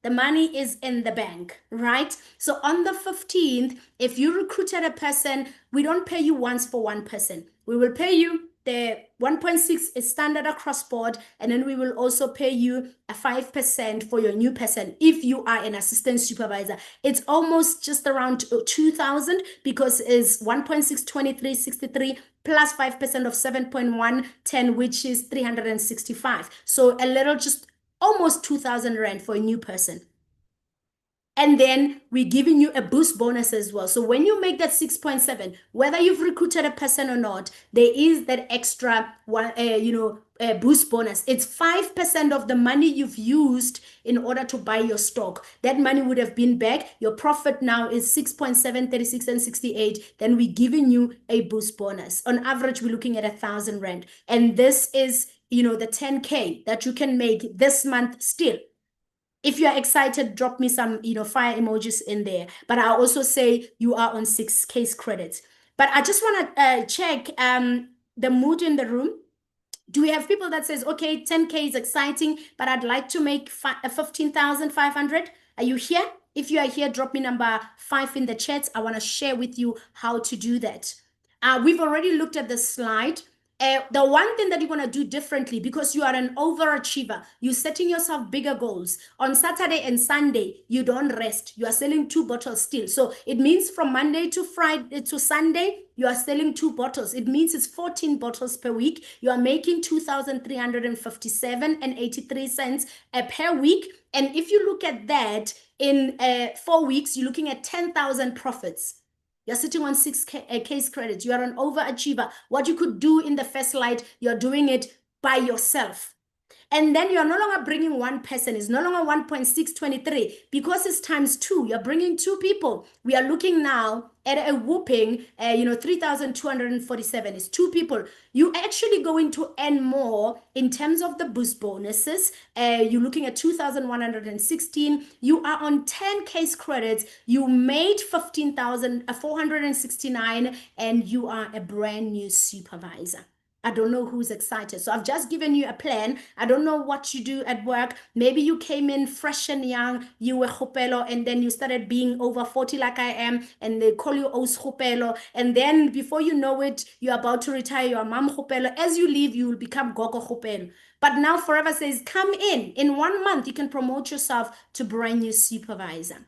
The money is in the bank, right? So on the 15th, if you recruited a person, we don't pay you once for one person. We will pay you the 1.6 is standard across board, and then we will also pay you a 5% for your new person if you are an assistant supervisor. It's almost just around 2,000 because it's 1.62363 plus 5% of 7.110, which is 365. So a little just almost 2,000 rand for a new person. And then we're giving you a boost bonus as well. So when you make that 6.7, whether you've recruited a person or not, there is that extra boost bonus. It's 5% of the money you've used in order to buy your stock. That money would have been back. Your profit now is 6.7, 36 and 68. Then we're giving you a boost bonus. On average, we're looking at 1,000 rand. And this is, the 10K that you can make this month still. If you're excited, drop me some, fire emojis in there. But I also say you are on 6 case credits. But I just want to check the mood in the room. Do we have people that says, okay, 10K is exciting, but I'd like to make 15,500? Are you here? If you are here, drop me number 5 in the chat. I want to share with you how to do that. We've already looked at the slide. The one thing that you want to do differently, because you are an overachiever, you're setting yourself bigger goals. On Saturday and Sunday, you don't rest. You are selling 2 bottles still. So it means from Monday to Friday to Sunday, you are selling 2 bottles. It means it's 14 bottles per week. You are making 2,357 and 83 cents per week. And if you look at that in 4 weeks, you're looking at 10,000 profits. You're sitting on 6 case credits. You are an overachiever. What you could do in the first slide, you're doing it by yourself. And then you're no longer bringing one person. It's no longer 1.623 because it's times 2. You're bringing 2 people. We are looking now at a whooping, 3,247. It's 2 people. You're actually going to earn more in terms of the boost bonuses. You're looking at 2,116. You are on 10 case credits. You made 15,469 and you are a brand new supervisor. I don't know who's excited. So I've just given you a plan. I don't know what you do at work. Maybe you came in fresh and young, you were Kgopelo, and then you started being over 40 like I am, and they call you Os Kgopelo. And then before you know it, you're about to retire, you're Mam Kgopelo. As you leave, you will become Gogo Kgopelo. But now Forever says, come in. In 1 month, you can promote yourself to brand new supervisor.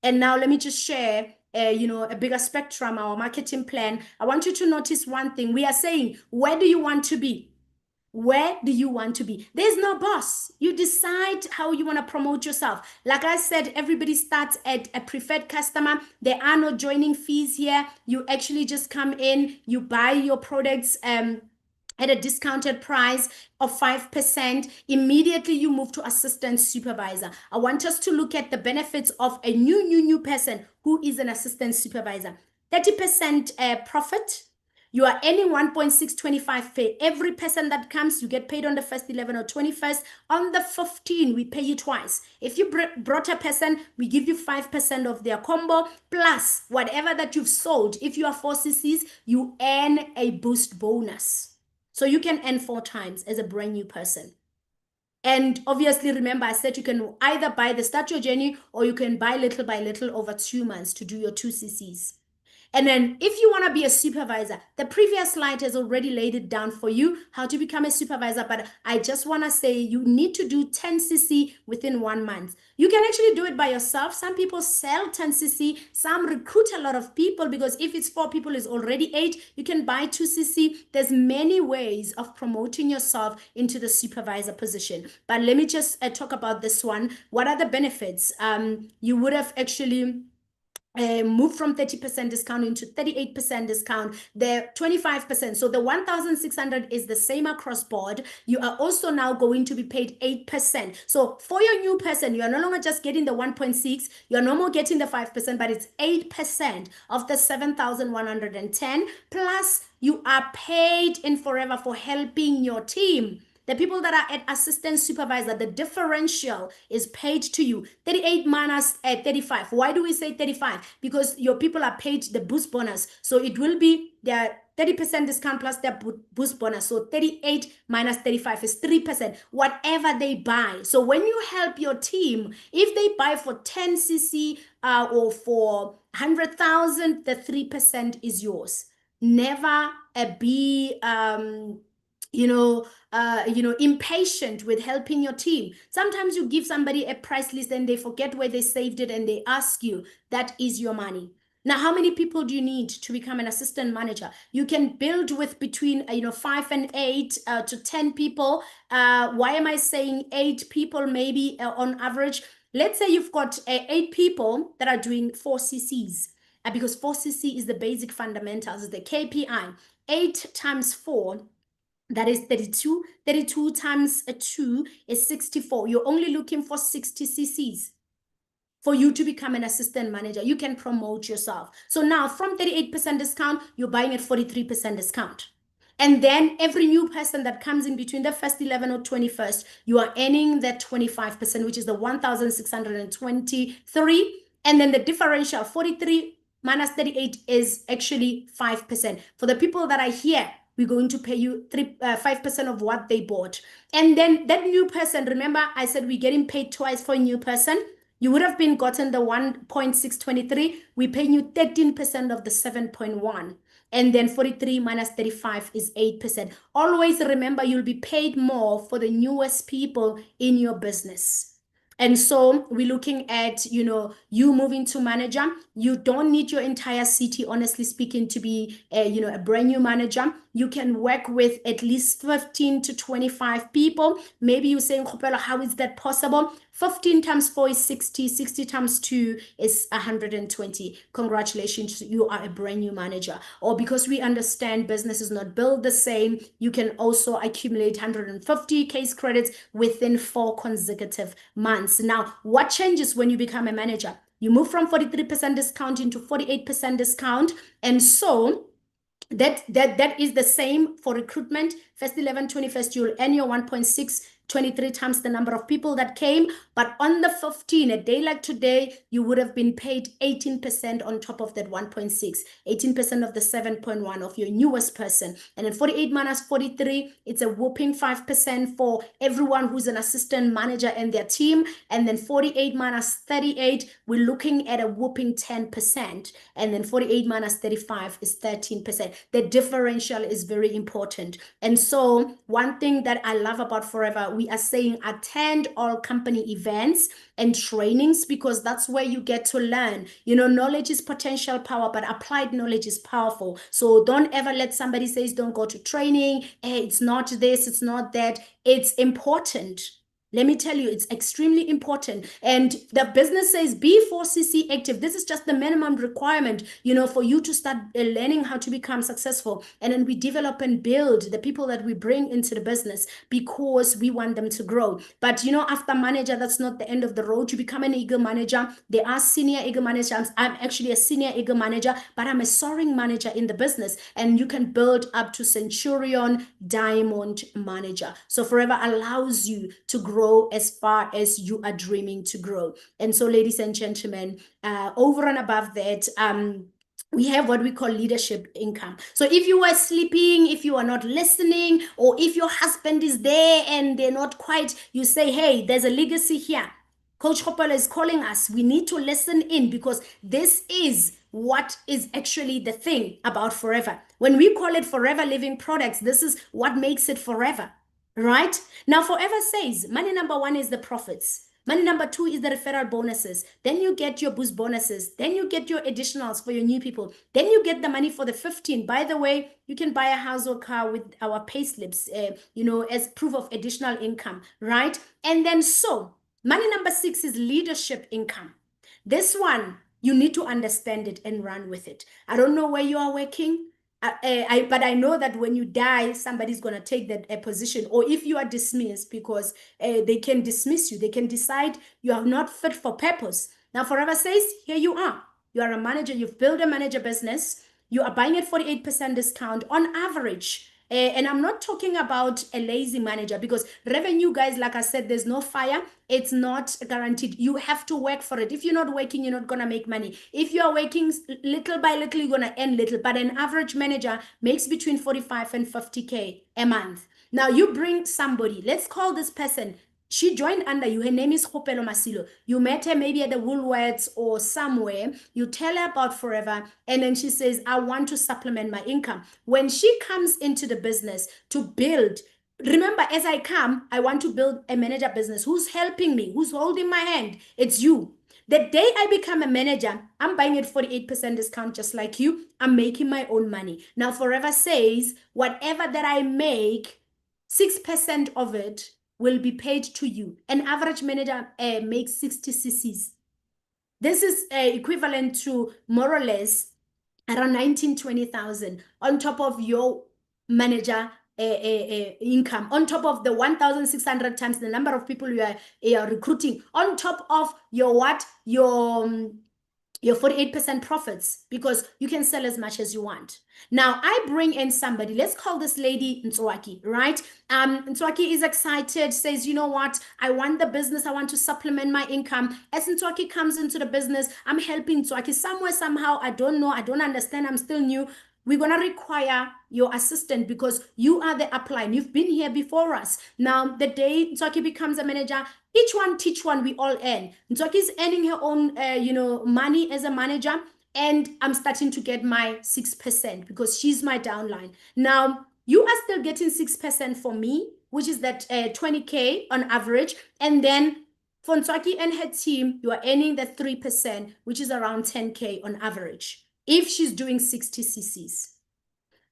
And now let me just share a bigger spectrum, our marketing plan. I want you to notice one thing. We are saying, where do you want to be? Where do you want to be? There's no boss. You decide how you want to promote yourself. Like I said, everybody starts at a preferred customer. There are no joining fees here. You actually just come in, you buy your products at a discounted price of 5%. Immediately you move to assistant supervisor. I want us to look at the benefits of a new person who is an assistant supervisor. 30% profit. You are earning 1.625 pay. Every person that comes, you get paid on the first 11 or 21st. On the 15, we pay you twice. If you brought a person, we give you 5% of their combo, plus whatever that you've sold. If you are 4 cc's, you earn a boost bonus. So you can earn 4 times as a brand new person. And obviously, remember, I said you can either buy the Start Your Journey or you can buy little by little over 2 months to do your 2 cc's. And then if you want to be a supervisor, the previous slide has already laid it down for you how to become a supervisor. But I just want to say you need to do 10 cc within 1 month. You can actually do it by yourself. Some people sell 10 cc. Some recruit a lot of people because if it's 4 people, it's already 8. You can buy 2 cc. There's many ways of promoting yourself into the supervisor position. But let me just talk about this one. What are the benefits? You would have actually move from 30% discount into 38% discount, the 25%. So the 1,600 is the same across board. You are also now going to be paid 8%. So for your new person, you are no longer just getting the 1.6, you're no more getting the 5%, but it's 8% of the 7,110. Plus you are paid in Forever for helping your team. The people that are at assistant supervisor, the differential is paid to you. 38 minus 35. Why do we say 35? Because your people are paid the boost bonus. So it will be their 30% discount plus their boost bonus. So 38 minus 35 is 3%, whatever they buy. So when you help your team, if they buy for 10 cc or for 100,000, the 3% is yours. Never be impatient with helping your team. Sometimes you give somebody a price list and they forget where they saved it and they ask you, that is your money. Now, how many people do you need to become an assistant manager? You can build with between 5 and 8 to 10 people. Why am I saying 8 people maybe on average? Let's say you've got 8 people that are doing 4 cc's because 4 cc is the basic fundamentals, the KPI. 8 times 4, that is 32. 32 times 2 is 64. You're only looking for 60 cc's for you to become an assistant manager. You can promote yourself. So now from 38% discount, you're buying at 43% discount. And then every new person that comes in between the first 11 or 21st, you are earning that 25%, which is the 1,623. And then the differential, 43 minus 38 is actually 5%. For the people that are here, we're going to pay you 5% of what they bought. And then that new person, remember I said we're getting paid twice for a new person. You would have been gotten the 1.623. We pay you 13% of the 7.1. And then 43 minus 35 is 8%. Always remember you'll be paid more for the newest people in your business. And so we're looking at, you moving to manager. You don't need your entire city, honestly speaking, to be, a brand new manager. You can work with at least 15 to 25 people. Maybe you're saying, Kgopelo, how is that possible? 15 times 4 is 60. 60 times 2 is 120. Congratulations, you are a brand new manager. Or because we understand business is not built the same, you can also accumulate 150 case credits within 4 consecutive months. Now, what changes when you become a manager? You move from 43% discount into 48% discount. And so that is the same for recruitment. First 11 21st, you'll earn your 1.6 23 times the number of people that came. But on the 15, a day like today, you would have been paid 18% on top of that 1.6, 18% of the 7.1 of your newest person. And then 48 minus 43, it's a whopping 5% for everyone who's an assistant manager and their team. And then 48 minus 38, we're looking at a whopping 10%. And then 48 minus 35 is 13%. The differential is very important. And so one thing that I love about Forever, we are saying attend all company events and trainings, because that's where you get to learn. Knowledge is potential power, but applied knowledge is powerful. So don't ever let somebody say don't go to training. Hey, it's not this, it's not that. It's important. Let me tell you, it's extremely important. And the business says be 4cc active. This is just the minimum requirement, for you to start learning how to become successful. And then we develop and build the people that we bring into the business because we want them to grow. But, after manager, that's not the end of the road. You become an eagle manager. There are senior eagle managers. I'm actually a senior eagle manager, but I'm a soaring manager in the business. And you can build up to centurion, diamond manager. So Forever allows you to grow as far as you are dreaming to grow. And so, ladies and gentlemen, over and above that, we have what we call leadership income. So if you are sleeping, if you are not listening, or if your husband is there and they're not quite, you say, hey, there's a legacy here. Coach Kgopelo is calling us. We need to listen in, because this is what is actually the thing about Forever. When we call it Forever Living Products, this is what makes it forever. Right? Now, Forever says money number 1 is the profits. Money number 2 is the referral bonuses. Then you get your boost bonuses. Then you get your additionals for your new people. Then you get the money for the 15. By the way, you can buy a house or car with our pay slips, as proof of additional income, right? And then money number 6 is leadership income. This one, you need to understand it and run with it. I don't know where you are working. But I know that when you die, somebody's going to take that position. Or if you are dismissed, because they can dismiss you, they can decide you are not fit for purpose. Now, Forever says, here you are. You are a manager. You've built a manager business. You are buying at 48% discount on average. And I'm not talking about a lazy manager, because revenue, guys, like I said, there's no fire. It's not guaranteed. You have to work for it. If you're not working, you're not going to make money. If you are working little by little, you're going to earn little. But an average manager makes between 45 and 50K a month. Now you bring somebody, let's call this person, she joined under you. Her name is Kgopelo Masilo. You met her maybe at the Woolworths or somewhere. You tell her about Forever, and then she says, I want to supplement my income. When she comes into the business to build, remember, as I come, I want to build a manager business. Who's helping me? Who's holding my hand? It's you. The day I become a manager, I'm buying at 48% discount just like you. I'm making my own money. Now, Forever says, whatever that I make, 6% of it will be paid to you. An average manager makes 60 cc's. This is equivalent to more or less around 19, 20,000 on top of your manager income, on top of the 1,600 times the number of people you are recruiting, on top of your what? Your 48% profits, because you can sell as much as you want. Now, I bring in somebody, let's call this lady Ntswaki, right? Ntswaki is excited, says, you know what? I want the business. I want to supplement my income. As Ntswaki comes into the business, I'm helping Ntswaki somewhere, somehow. I don't know. I don't understand. I'm still new. we're going to require your assistant because you are the upline. You've been here before us. Now, the day Ntswaki becomes a manager, each one teach one, we all earn. Ntswaki is earning her own, money as a manager, and I'm starting to get my 6% because she's my downline. Now, you are still getting 6% for me, which is that 20K on average. And then for Ntswaki and her team, you are earning the 3%, which is around 10K on average, if she's doing 60 cc's.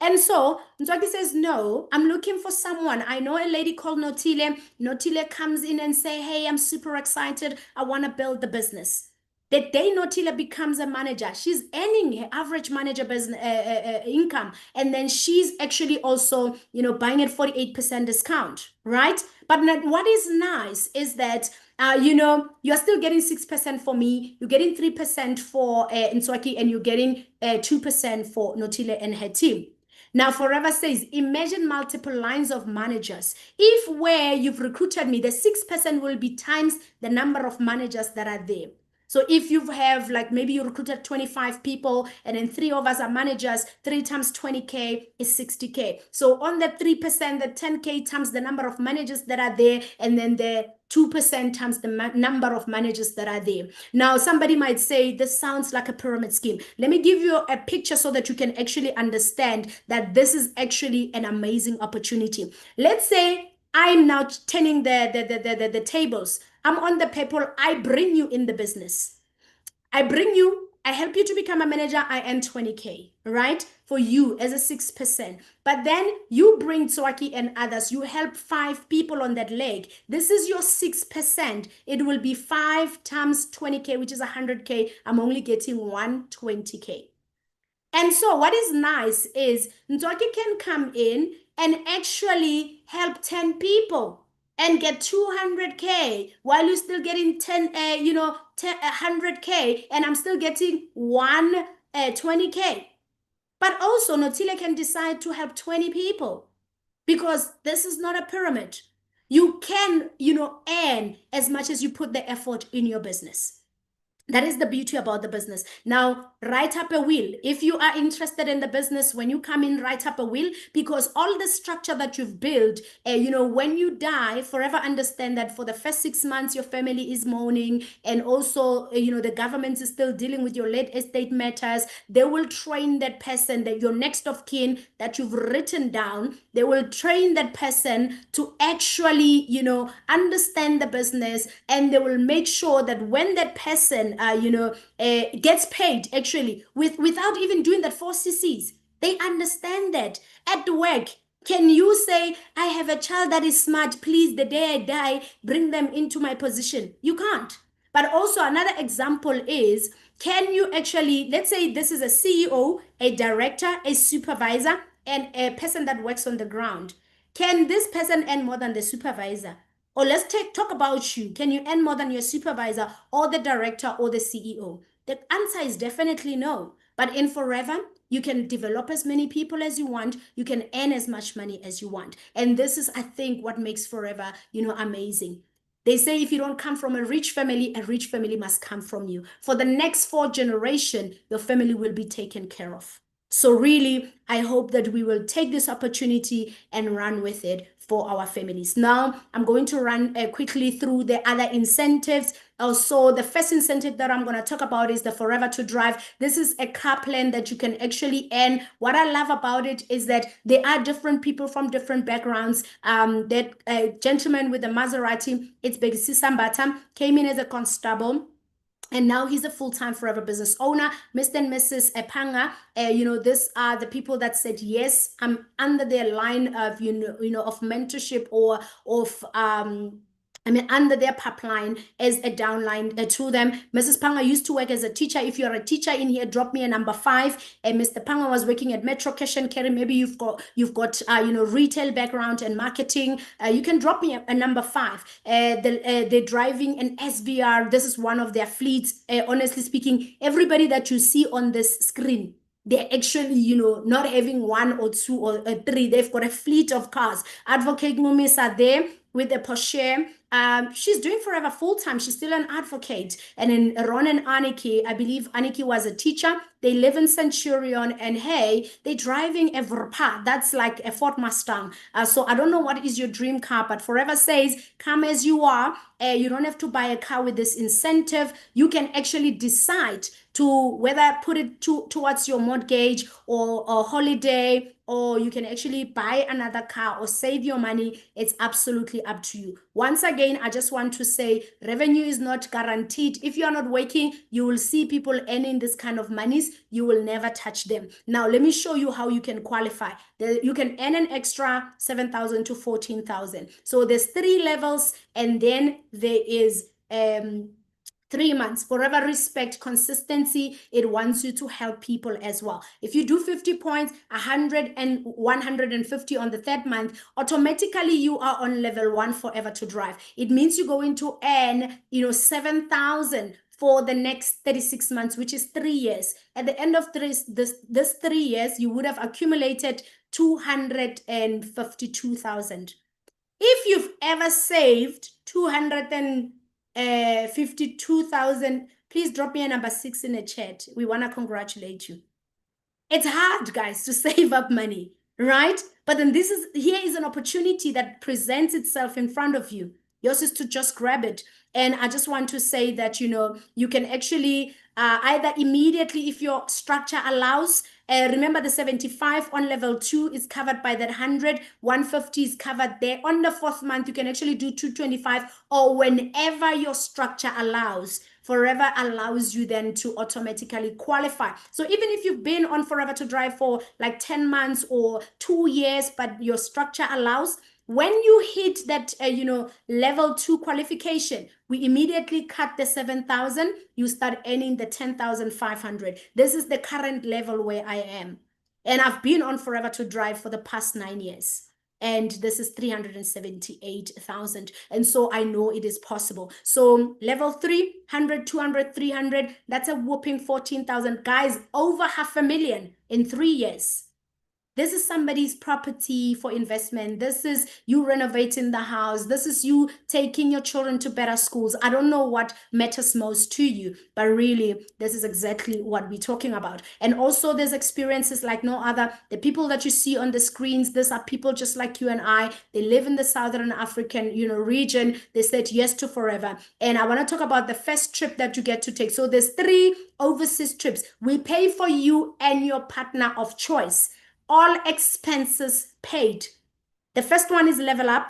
And so Ntswaki says, no, I'm looking for someone. I know a lady called Notile. Notile comes in and say, hey, I'm super excited. I want to build the business. The day Notila becomes a manager, she's earning her average manager business income, and then she's actually also, buying at 48% discount, right? But what is nice is that you're still getting 6% for me, you're getting 3% for Ntswaki, and you're getting 2% for Notile and her team. Now, Forever says, imagine multiple lines of managers. If where you've recruited me, the 6% will be times the number of managers that are there. So if you have, like, maybe you recruited 25 people and then 3 of us are managers, 3 times 20K is 60K. So on the 3%, the 10K times the number of managers that are there, and then the 2% times the number of managers that are there. Now, somebody might say, this sounds like a pyramid scheme. Let me give you a picture so that you can actually understand that this is actually an amazing opportunity. Let's say I'm now turning the tables. I'm on the PayPal. I bring you in the business. I help you to become a manager. I earn 20K, right? For you as a 6%. But then you bring Ntswaki and others. You help 5 people on that leg. This is your 6%. It will be 5 times 20K, which is 100K. I'm only getting 120K. And so what is nice is Ntswaki can come in and actually help 10 people and get 200K while you're still getting 100K, and I'm still getting 20K. But also Notile can decide to help 20 people because this is not a pyramid. You can, earn as much as you put the effort in your business. That is the beauty about the business. Now, write up a will. If you are interested in the business, when you come in, write up a will, because all the structure that you've built, when you die, forever understand that for the first 6 months, your family is mourning. And also, the government is still dealing with your late estate matters. They will train that person, that your next of kin that you've written down, they will train that person to actually, understand the business. And they will make sure that when that person gets paid actually without even doing that 4 cc's, they understand that at work. Can you say, I have a child that is smart, please, the day I die, bring them into my position? You can't. But also another example is, can you actually, let's say this is a CEO, a director, a supervisor, and a person that works on the ground. Can this person earn more than the supervisor? Or let's talk about you. Can you earn more than your supervisor or the director or the CEO? The answer is definitely no. But in Forever, you can develop as many people as you want. You can earn as much money as you want. And this is, I think, what makes Forever, amazing. They say if you don't come from a rich family must come from you. For the next 4 generations, your family will be taken care of. So really, I hope that we will take this opportunity and run with it for our families. Now, I'm going to run quickly through the other incentives. Also, the first incentive that I'm going to talk about is the Forever to Drive. This is a car plan that you can actually earn. What I love about it is that there are different people from different backgrounds. That gentleman with the Maserati, it's Begisi Sambata, came in as a constable. And now he's a full-time Forever business owner. Mr. and Mrs. Epanga, these are the people that said, yes, I'm under their line of, of mentorship or of, under their pipeline as a downline to them. Mrs. Panga used to work as a teacher. If you're a teacher in here, drop me a number 5. And Mr. Panga was working at Metro Cash and Carry. Maybe you've got retail background and marketing. You can drop me a number 5. They're driving an SVR. This is one of their fleets. Honestly speaking, everybody that you see on this screen, they're actually, not having 1 or 2 or 3. They've got a fleet of cars. Advocate Mumis are there with a Porsche. She's doing forever full time. She's still an advocate. And then Ron and Aniki, I believe Aniki was a teacher. They live in Centurion, and hey, they're driving a Verpa. That's like a Ford Mustang. So I don't know what is your dream car, but Forever says, come as you are. You don't have to buy a car with this incentive. You can actually decide to whether put it towards your mortgage or a holiday, or you can actually buy another car or save your money. It's absolutely up to you. Once again, I just want to say revenue is not guaranteed. If you are not working, you will see people earning this kind of monies. You will never touch them. Now, let me show you how you can qualify. You can earn an extra 7,000 to 14,000. So there's three levels, and then there is 3 months. Forever respect consistency. It wants you to help people as well. If you do 50 points, 100 and 150 on the third month, automatically you are on level 1 forever to drive. It means you're going to earn 7,000 for the next 36 months, which is 3 years. At the end of this 3 years, you would have accumulated 252,000. If you've ever saved 252,000, please drop me a number 6 in the chat. We want to congratulate you. It's hard, guys, to save up money, right? But then here is an opportunity that presents itself in front of you. Yours is to just grab it. And I just want to say that, you can actually either immediately, if your structure allows, remember the 75 on level 2 is covered by that 100, 150 is covered there. On the 4th month, you can actually do 225, or whenever your structure allows. Forever allows you then to automatically qualify. So even if you've been on Forever to Drive for like 10 months or 2 years, but your structure allows, when you hit that, level 2 qualification, we immediately cut the 7,000. You start earning the 10,500. This is the current level where I am. And I've been on Forever to Drive for the past 9 years. And this is 378,000. And so I know it is possible. So level 3, 100, 200, 300, that's a whooping 14,000. Guys, over 500,000 in 3 years. This is somebody's property for investment. This is you renovating the house. This is you taking your children to better schools. I don't know what matters most to you, but really, this is exactly what we're talking about. And also, there's experiences like no other. The people that you see on the screens, these are people just like you and I. They live in the Southern African, region. They said yes to Forever. And I want to talk about the first trip that you get to take. So there's 3 overseas trips. We pay for you and your partner of choice. All expenses paid. The first one is Level Up.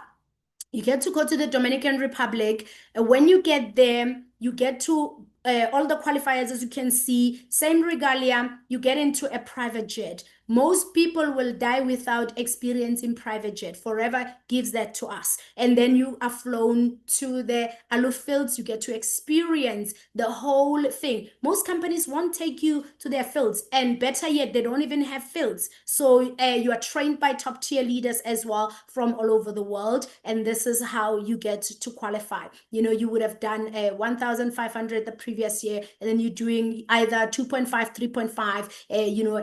You get to go to the Dominican Republic. When you get there, you get to all the qualifiers, as you can see, same regalia, you get into a private jet. Most people will die without experiencing private jet. Forever gives that to us. And then you are flown to the Aloe fields. You get to experience the whole thing. Most companies won't take you to their fields. And better yet, they don't even have fields. So you are trained by top tier leaders as well from all over the world. And this is how you get to qualify. You would have done 1,500 the previous year, and then you're doing either 2.5, 3.5,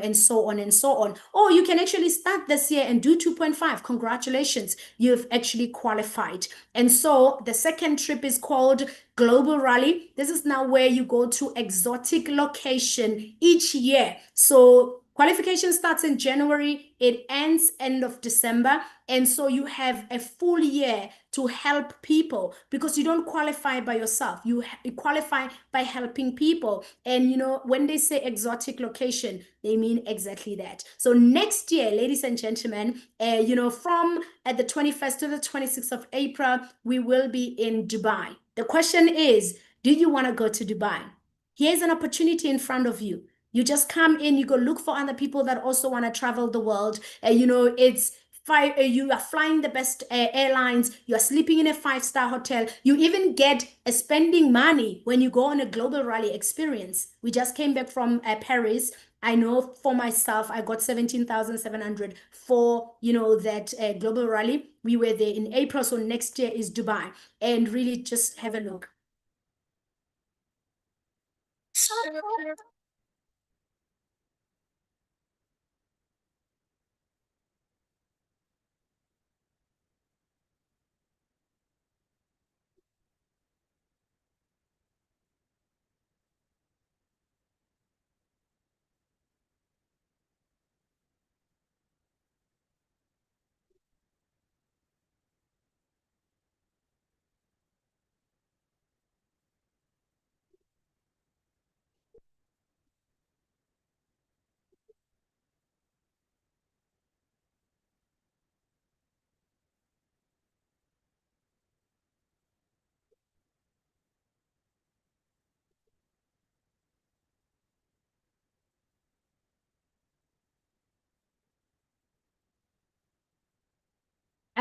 and so on and so on. Or you can actually start this year and do 2.5. Congratulations, you've actually qualified. And so the second trip is called Global Rally. This is now where you go to exotic location each year. So qualification starts in January, it ends end of December. And so you have a full year to help people, because you don't qualify by yourself. You qualify by helping people. And when they say exotic location, they mean exactly that. So next year, ladies and gentlemen, from the 21st to the 26th of April, we will be in Dubai. The question is, do you want to go to Dubai? Here's an opportunity in front of you. You just come in, you go look for other people that also want to travel the world. It's you are flying the best airlines. You are sleeping in a 5-star hotel. You even get spending money when you go on a global rally experience. We just came back from Paris. I know for myself, I got 17,700 for, that global rally. We were there in April. So next year is Dubai. And really just have a look.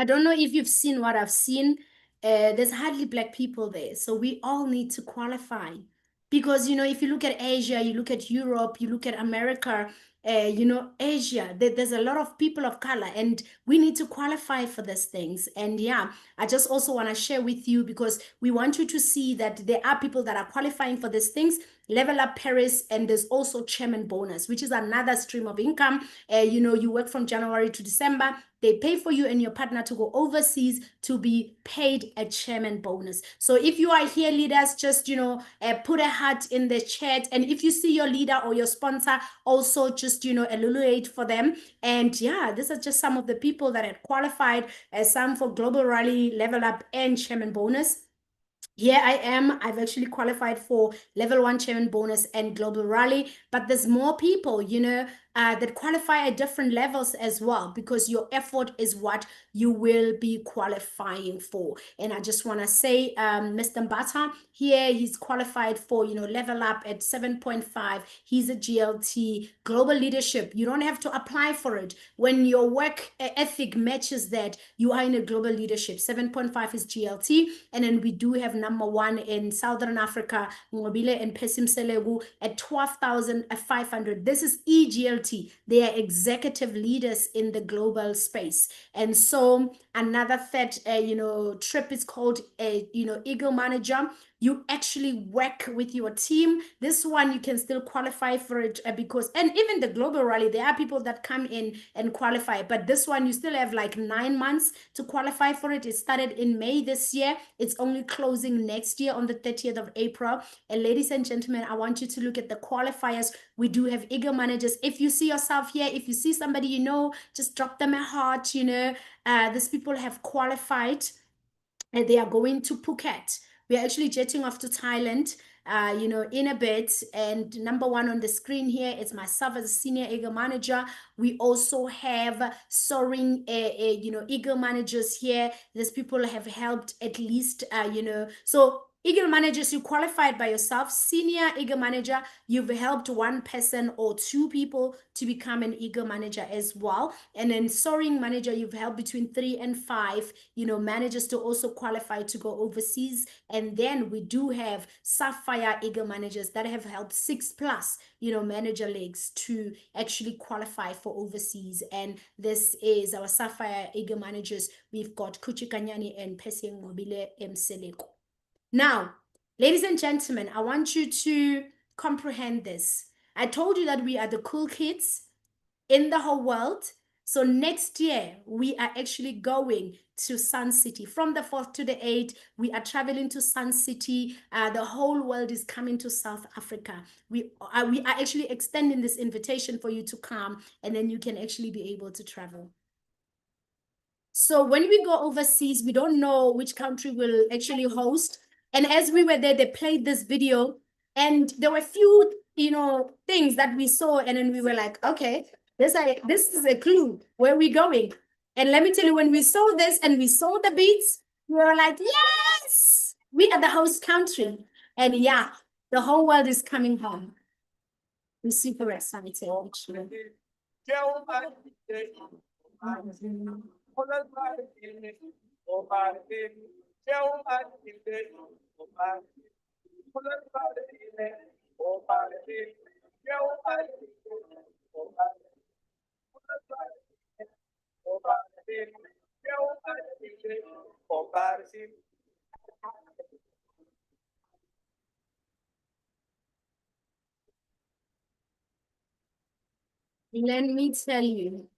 I don't know if you've seen what I've seen. There's hardly black people there. So we all need to qualify. Because, if you look at Asia, you look at Europe, you look at America, Asia, there's a lot of people of color, and we need to qualify for these things. And yeah, I just also want to share with you because we want you to see that there are people that are qualifying for these things. Level Up Paris, and there's also chairman bonus, which is another stream of income. You work from January to December. They pay for you and your partner to go overseas to be paid a chairman bonus. So if you are here, leaders, just put a heart in the chat, and if you see your leader or your sponsor, also just evaluate for them. And yeah, these are just some of the people that had qualified, some for Global Rally, Level Up, and chairman bonus. Here I am. I've actually qualified for level 1 chairman bonus and global rally, but there's more people, that qualify at different levels as well, because your effort is what you will be qualifying for. And I just want to say, Mr. Mbata here, he's qualified for, level up at 7.5. He's a GLT global leadership. You don't have to apply for it. When your work ethic matches that, you are in a global leadership. 7.5 is GLT. And then we do have number 1 in Southern Africa, Ngobile and Pesim Selegu at 12,500. This is EGLT. They are executive leaders in the global space. And so another third, trip is called, Eagle Manager. You actually work with your team. This one, you can still qualify for it because, and even the global rally, there are people that come in and qualify. But this one, you still have like 9 months to qualify for it. It started in May this year. It's only closing next year on the 30th of April. And ladies and gentlemen, I want you to look at the qualifiers. We do have eager managers. If you see yourself here, if you see somebody just drop them a heart. These people have qualified, and they are going to Phuket. We are actually jetting off to Thailand, in a bit. And number 1 on the screen here is myself as a senior eagle manager. We also have soaring, eagle managers here. These people have helped at least, so eagle managers, you qualified by yourself. Senior eagle manager, you've helped 1 person or 2 people to become an eagle manager as well. And then soaring manager, you've helped between 3 and 5, managers to also qualify to go overseas. And then we do have sapphire eagle managers that have helped 6+, manager legs to actually qualify for overseas. And this is our sapphire eagle managers. We've got Kuchikanyani and Peseng Mobile Mseleko. Now, ladies and gentlemen, I want you to comprehend this. I told you that we are the cool kids in the whole world. So next year, we are actually going to Sun City. From the 4th to the 8th, we are traveling to Sun City. The whole world is coming to South Africa. We are actually extending this invitation for you to come, and then you can actually be able to travel. So when we go overseas, we don't know which country will actually host. And as we were there, they played this video, and there were a few, things that we saw, and then we were like, okay, this is a clue where we're going. And let me tell you, when we saw this and we saw the beats, we were like, yes, we are the host country. And yeah, the whole world is coming home. We're super excited, actually. Let me tell you,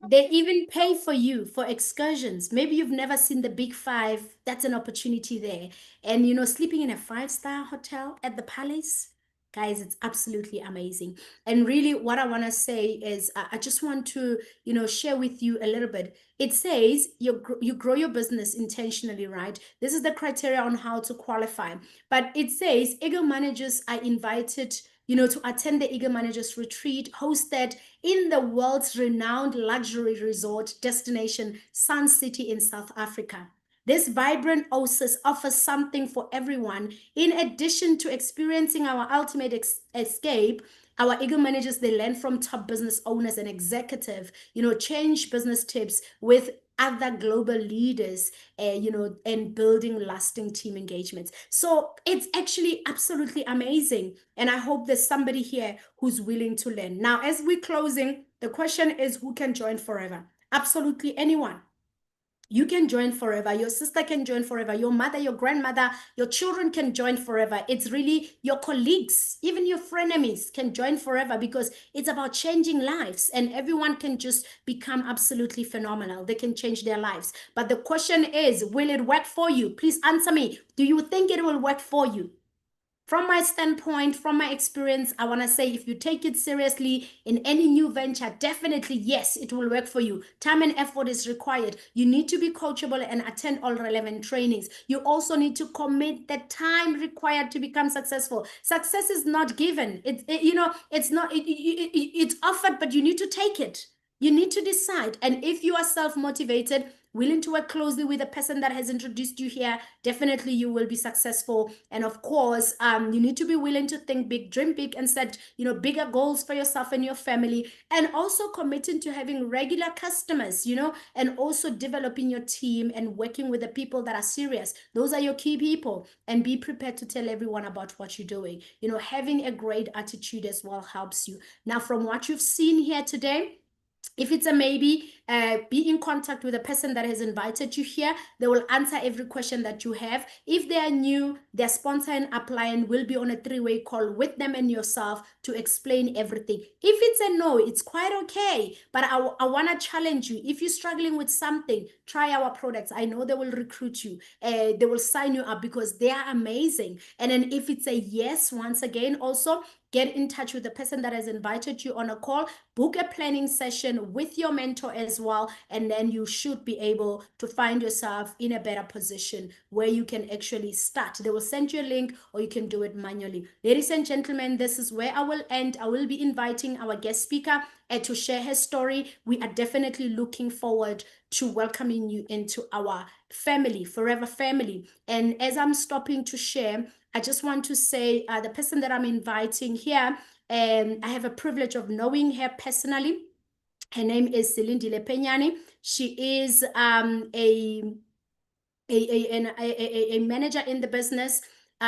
they even pay for you for excursions. Maybe you've never seen the Big Five. That's an opportunity there. And sleeping in a 5-star hotel at the Palace, guys, it's absolutely amazing. And really, what I want to say is, I just want to, share with you a little bit. It says you grow your business intentionally, right? This is the criteria on how to qualify. But it says Eagle managers are invited, to attend the Eagle Managers Retreat hosted in the world's renowned luxury resort destination, Sun City in South Africa. This vibrant oasis offers something for everyone. In addition to experiencing our ultimate escape, Our Eagle managers, they learn from top business owners and executive, change business tips with other global leaders, and building lasting team engagements. So it's actually absolutely amazing. And I hope there's somebody here who's willing to learn. Now, as we're closing, the question is who can join forever? Absolutely anyone. You can join forever. Your sister can join forever. Your mother, your grandmother, your children can join forever. It's really your colleagues, even your frenemies can join forever because it's about changing lives and everyone can just become absolutely phenomenal. They can change their lives. But the question is, will it work for you? Please answer me. Do you think it will work for you? From my standpoint, from my experience, I want to say if you take it seriously in any new venture, definitely yes, it will work for you. Time and effort is required. You need to be coachable and attend all relevant trainings. You also need to commit the time required to become successful. Success is not given. It's not, it's offered, but you need to take it. You need to decide. And if you are self-motivated, willing to work closely with the person that has introduced you here, definitely you will be successful. And of course, you need to be willing to think big, dream big, and set bigger goals for yourself and your family, and also committing to having regular customers, and also developing your team and working with the people that are serious. Those are your key people, and be prepared to tell everyone about what you're doing. Having a great attitude as well helps you. Now, from what you've seen here today, if it's a maybe, be in contact with the person that has invited you here. They will answer every question that you have. If they are new, their sponsor and upline will be on a three-way call with them and yourself to explain everything. If it's a no, it's quite okay. But I want to challenge you. If you're struggling with something, try our products. I know they will recruit you. They will sign you up because they are amazing. And then if it's a yes, once again, also get in touch with the person that has invited you on a call, book a planning session with your mentor as well, and then you should be able to find yourself in a better position where you can actually start. They will send you a link or you can do it manually. Ladies and gentlemen, this is where I will end. I will be inviting our guest speaker to share her story. We are definitely looking forward to welcoming you into our family, forever family. And as I'm stopping to share, I just want to say the person that I'm inviting here, and I have a privilege of knowing her personally. Her name is Slindile Penyane. She is a manager in the business.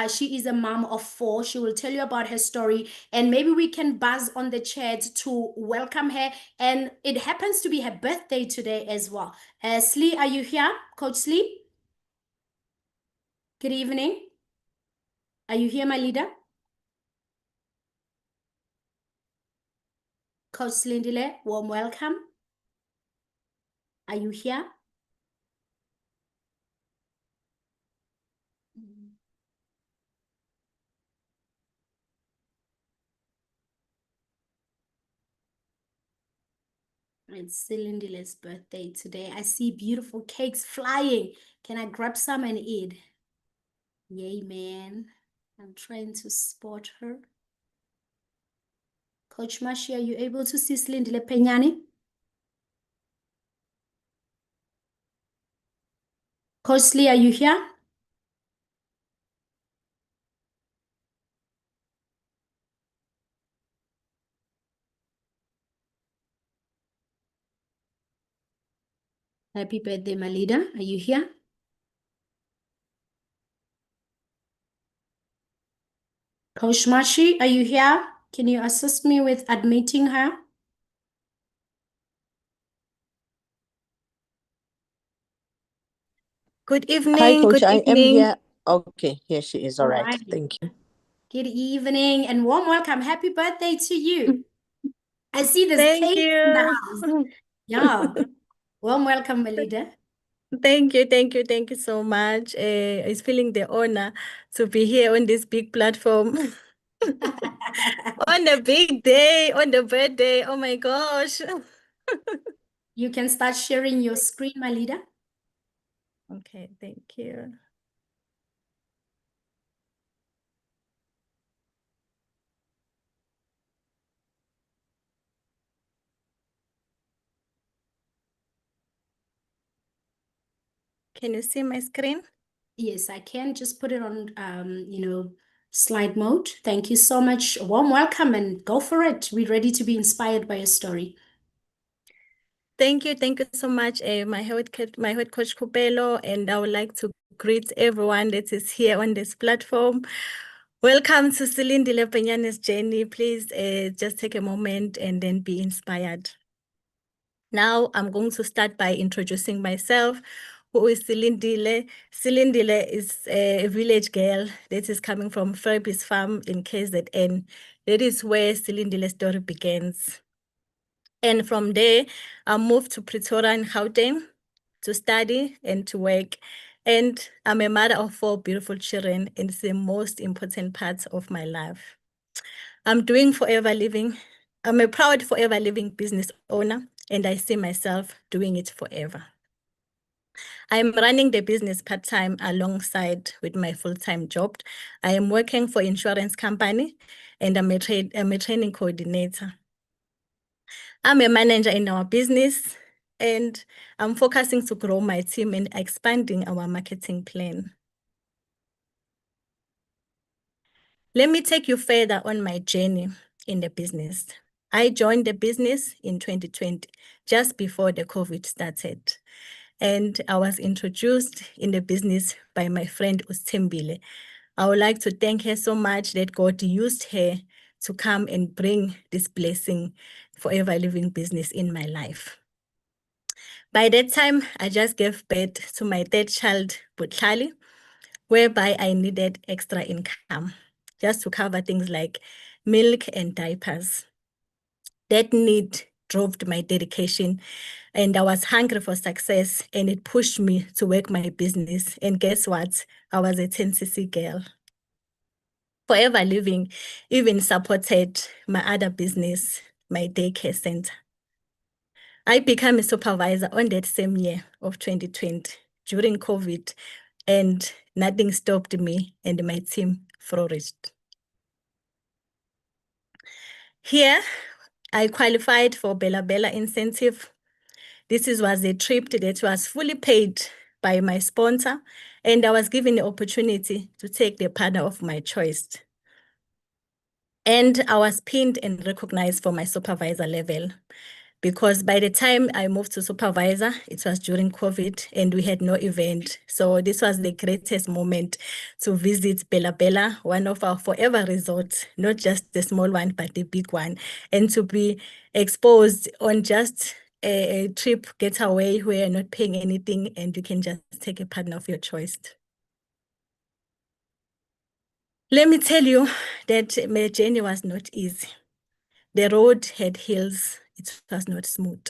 She is a mom of 4. She will tell you about her story, and maybe we can buzz on the chat to welcome her. And it happens to be her birthday today as well. Slee, are you here? Coach Slee? Good evening. Are you here, my leader? Coach Slindile, warm welcome. Are you here? It's Cylindile's birthday today. I see beautiful cakes flying. Can I grab some and eat? Yay, man. I'm trying to spot her. Coach Mashi, are you able to see Slindile Penyane? Coach Lee, are you here? Happy birthday, my leader. Are you here? Coach Mashi, are you here? Can you assist me with admitting her? Good Hi, evening. Coach. Good I am evening. here. Okay, here she is. All All right. right. Thank you. Good evening and warm welcome. Happy birthday to you. I see this Thank cake in the you. house. Yeah. Warm welcome, my leader. Thank you. Thank you. Thank you so much. It's feeling the honor to be here on this big platform on a big day, on the birthday. Oh my gosh. You can start sharing your screen, my leader. Okay, thank you. Can you see my screen? Yes, I can just put it on, Slide mode. Thank you so much. A warm welcome and go for it. We're ready to be inspired by your story. Thank you so much, my head coach Kgopelo, and I would like to greet everyone that is here on this platform. Welcome to Slindile Penyane's journey. Please just take a moment and then be inspired. Now I'm going to start by introducing myself. Who is Slindile? Slindile is a village girl that is coming from Freebie's farm in KZN. That is where Slindile's story begins. And from there, I moved to Pretoria in Gauteng to study and to work. And I'm a mother of 4 beautiful children, and it's the most important part of my life. I'm doing forever living. I'm a proud forever living business owner, and I see myself doing it forever. I'm running the business part-time alongside with my full-time job. I am working for insurance company, and I'm a training coordinator. I'm a manager in our business, and I'm focusing to grow my team and expanding our marketing plan. Let me take you further on my journey in the business. I joined the business in 2020, just before the COVID started. And I was introduced in the business by my friend Usthembile. I would like to thank her so much that God used her to come and bring this blessing forever living business in my life. By that time, I just gave birth to my 3rd child, Butlali, whereby I needed extra income just to cover things like milk and diapers. That need drove my dedication, and I was hungry for success, and it pushed me to work my business. And guess what? I was a 10cc girl. Forever Living even supported my other business, my daycare center. I became a supervisor on that same year of 2020 during COVID, and nothing stopped me and my team flourished. Here, I qualified for Bella Bella incentive. This was a trip that was fully paid by my sponsor, and I was given the opportunity to take the partner of my choice. And I was pinned and recognized for my supervisor level, because by the time I moved to supervisor, it was during COVID and we had no event. So this was the greatest moment to visit Bella Bella, one of our forever resorts, not just the small one, but the big one, and to be exposed on just a trip getaway where you're not paying anything and you can just take a partner of your choice. Let me tell you that my journey was not easy. The road had hills, it was not smooth.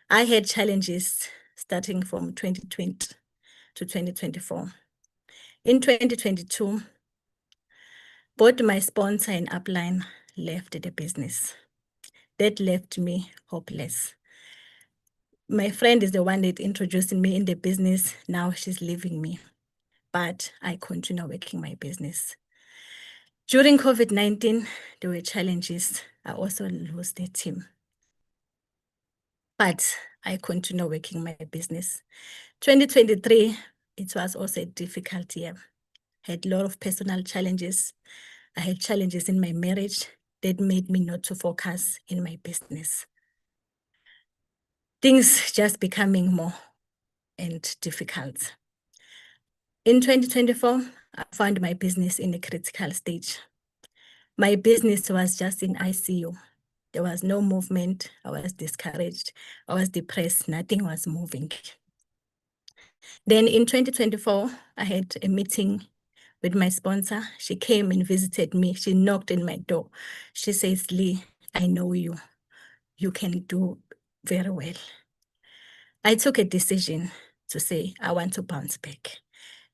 I had challenges starting from 2020 to 2024. In 2022, both my sponsor and upline left the business. That left me hopeless. My friend is the one that introduced me in the business. Now she's leaving me, but I continue working my business. During COVID-19, there were challenges. I also lost the team, but I continue working my business. 2023, it was also a difficult year. I had a lot of personal challenges. I had challenges in my marriage that made me not to focus in my business. Things just becoming more and difficult. In 2024, I found my business in a critical stage. My business was just in ICU. There was no movement. I was discouraged. I was depressed. Nothing was moving. Then in 2024, I had a meeting with my sponsor. She came and visited me. She knocked on my door. She says, Lee, I know you. You can do very well. I took a decision to say, I want to bounce back.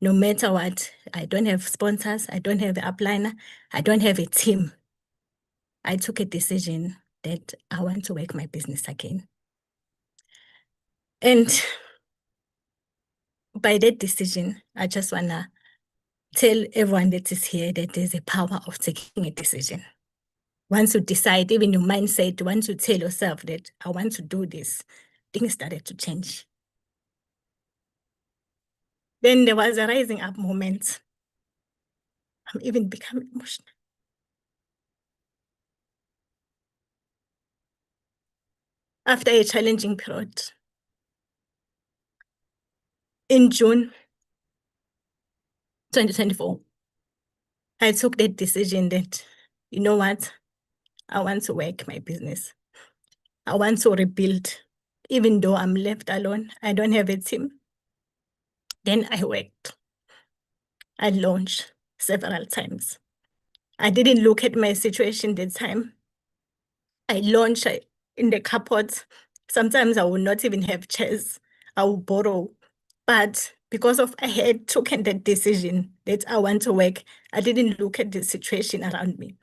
No matter what, I don't have sponsors. I don't have an upliner. I don't have a team. I took a decision that I want to work my business again. And by that decision, I just want to tell everyone that is here that there's a power of taking a decision. Once you decide, even your mindset, once you tell yourself that I want to do this, things started to change. Then there was a rising up moment. I'm even becoming emotional. After a challenging period, in June 2024, I took that decision that, you know what, I want to work my business. I want to rebuild, even though I'm left alone. I don't have a team. Then I worked. I launched several times. I didn't look at my situation that time. I launched in the carport. Sometimes I will not even have chairs. I will borrow. But because of I had taken that decision that I want to work, I didn't look at the situation around me.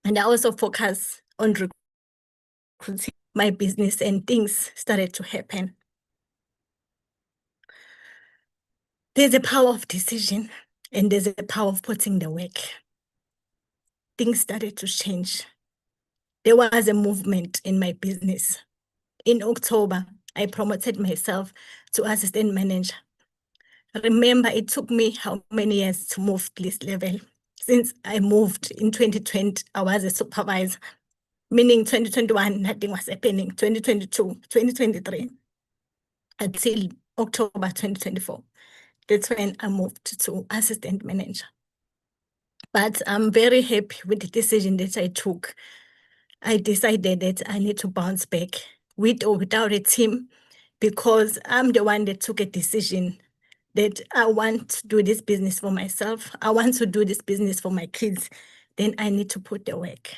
And I also focused on recruiting my business, and things started to happen. There's a power of decision and there's a power of putting the work. Things started to change. There was a movement in my business. In October, I promoted myself to assistant manager. Remember, it took me how many years to move to this level? Since I moved in 2020, I was a supervisor, meaning 2021, nothing was happening. 2022, 2023, until October 2024. That's when I moved to assistant manager. But I'm very happy with the decision that I took. I decided that I need to bounce back with or without a team, because I'm the one that took a decision that I want to do this business for myself. I want to do this business for my kids. Then I need to put the work.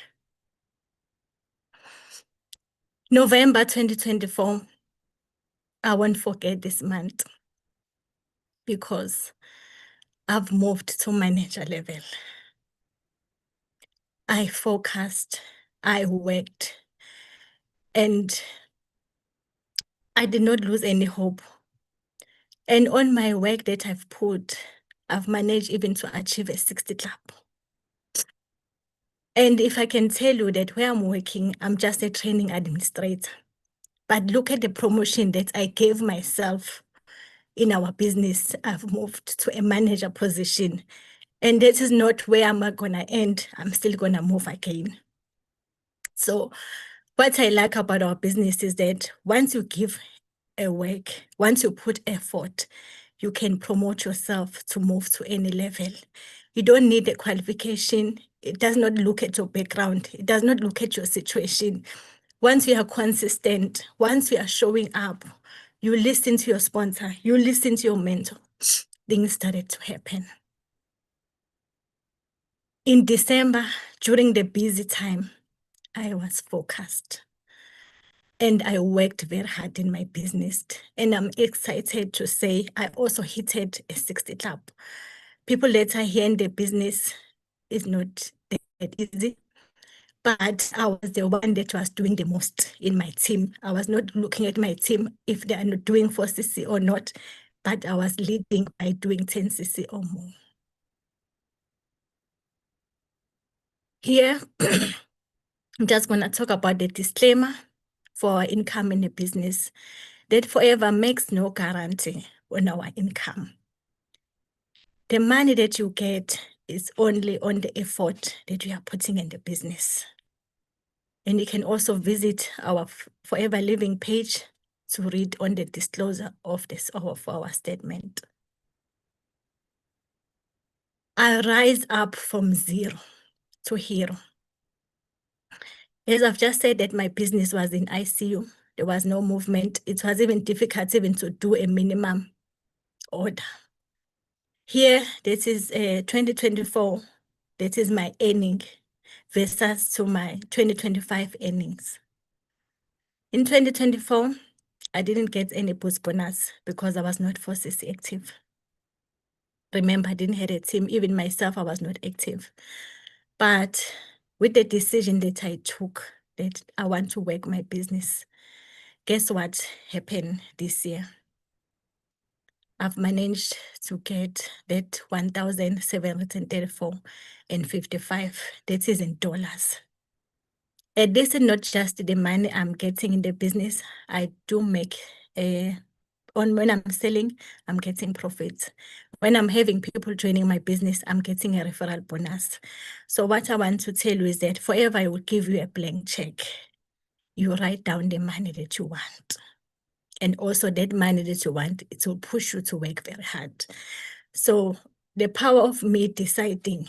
November 2024, I won't forget this month because I've moved to manager level. I focused, I worked, and I did not lose any hope. And on my work that I've put, I've managed even to achieve a 60 club. And if I can tell you that where I'm working, I'm just a training administrator. But look at the promotion that I gave myself in our business. I've moved to a manager position. And that is not where I'm gonna end. I'm still gonna move again. So what I like about our business is that once you give a work, once you put effort, you can promote yourself to move to any level. You don't need a qualification. It does not look at your background. It does not look at your situation. Once you are consistent, once you are showing up, you listen to your sponsor, you listen to your mentor, things started to happen. In December, during the busy time, I was focused. And I worked very hard in my business. And I'm excited to say I also hit a 60 club. People that are here in the business is not that easy. But I was the one that was doing the most in my team. I was not looking at my team if they are not doing 4cc or not, but I was leading by doing 10cc or more. Here, I'm just going to talk about the disclaimer for our income in the business. That forever makes no guarantee on our income. The money that you get is only on the effort that you are putting in the business. And you can also visit our Forever Living page to read on the disclosure of our statement. I rise up from zero to hero. As I've just said that my business was in ICU, there was no movement. It was even difficult even to do a minimum order. Here, this is 2024, that is my earning versus to my 2025 earnings. In 2024, I didn't get any boost bonus because I was not 4cc active. Remember, I didn't have a team. Even myself, I was not active. But with the decision that I took that I want to work my business, guess what happened this year? I've managed to get that 1,734.55. That is in dollars. And this is not just the money I'm getting in the business. I do make when I'm selling, I'm getting profits. when I'm having people joining my business, I'm getting a referral bonus. So what I want to tell you is that forever I will give you a blank check. You write down the money that you want. And also that money that you want, it will push you to work very hard. So the power of me deciding,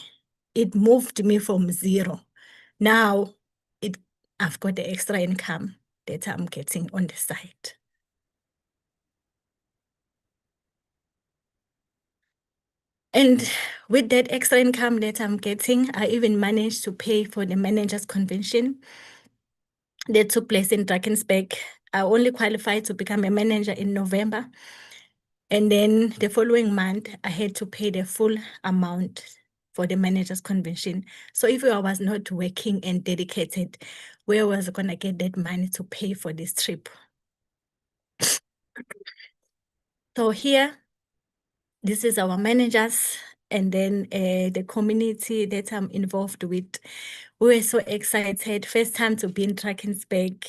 it moved me from zero. Now I've got the extra income that I'm getting on the side. And with that extra income that I'm getting, I even managed to pay for the managers convention that took place in Drakensberg. I only qualified to become a manager in November. And then the following month, I had to pay the full amount for the managers convention. So if I was not working and dedicated, where was I going to get that money to pay for this trip? So here, this is our managers, and then the community that I'm involved with. We were so excited. First time to be in Drakensberg,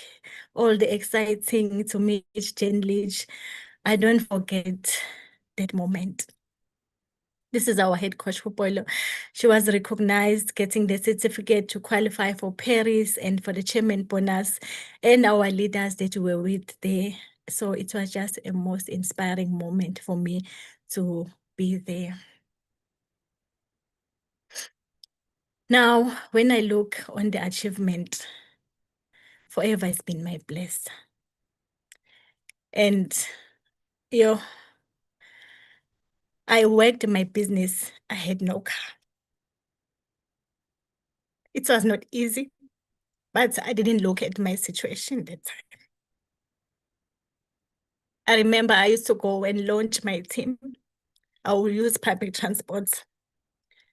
all the exciting to meet Jen Leach. I don't forget that moment. This is our head coach, Kgopelo. She was recognized, getting the certificate to qualify for Paris and for the chairman bonus, and our leaders that were with there. So it was just a most inspiring moment for me to be there. Now, when I look on the achievement, forever has been my bliss. And I worked my business. I had no car. It was not easy, but I didn't look at my situation that time. I remember I used to go and launch my team. I will use public transport.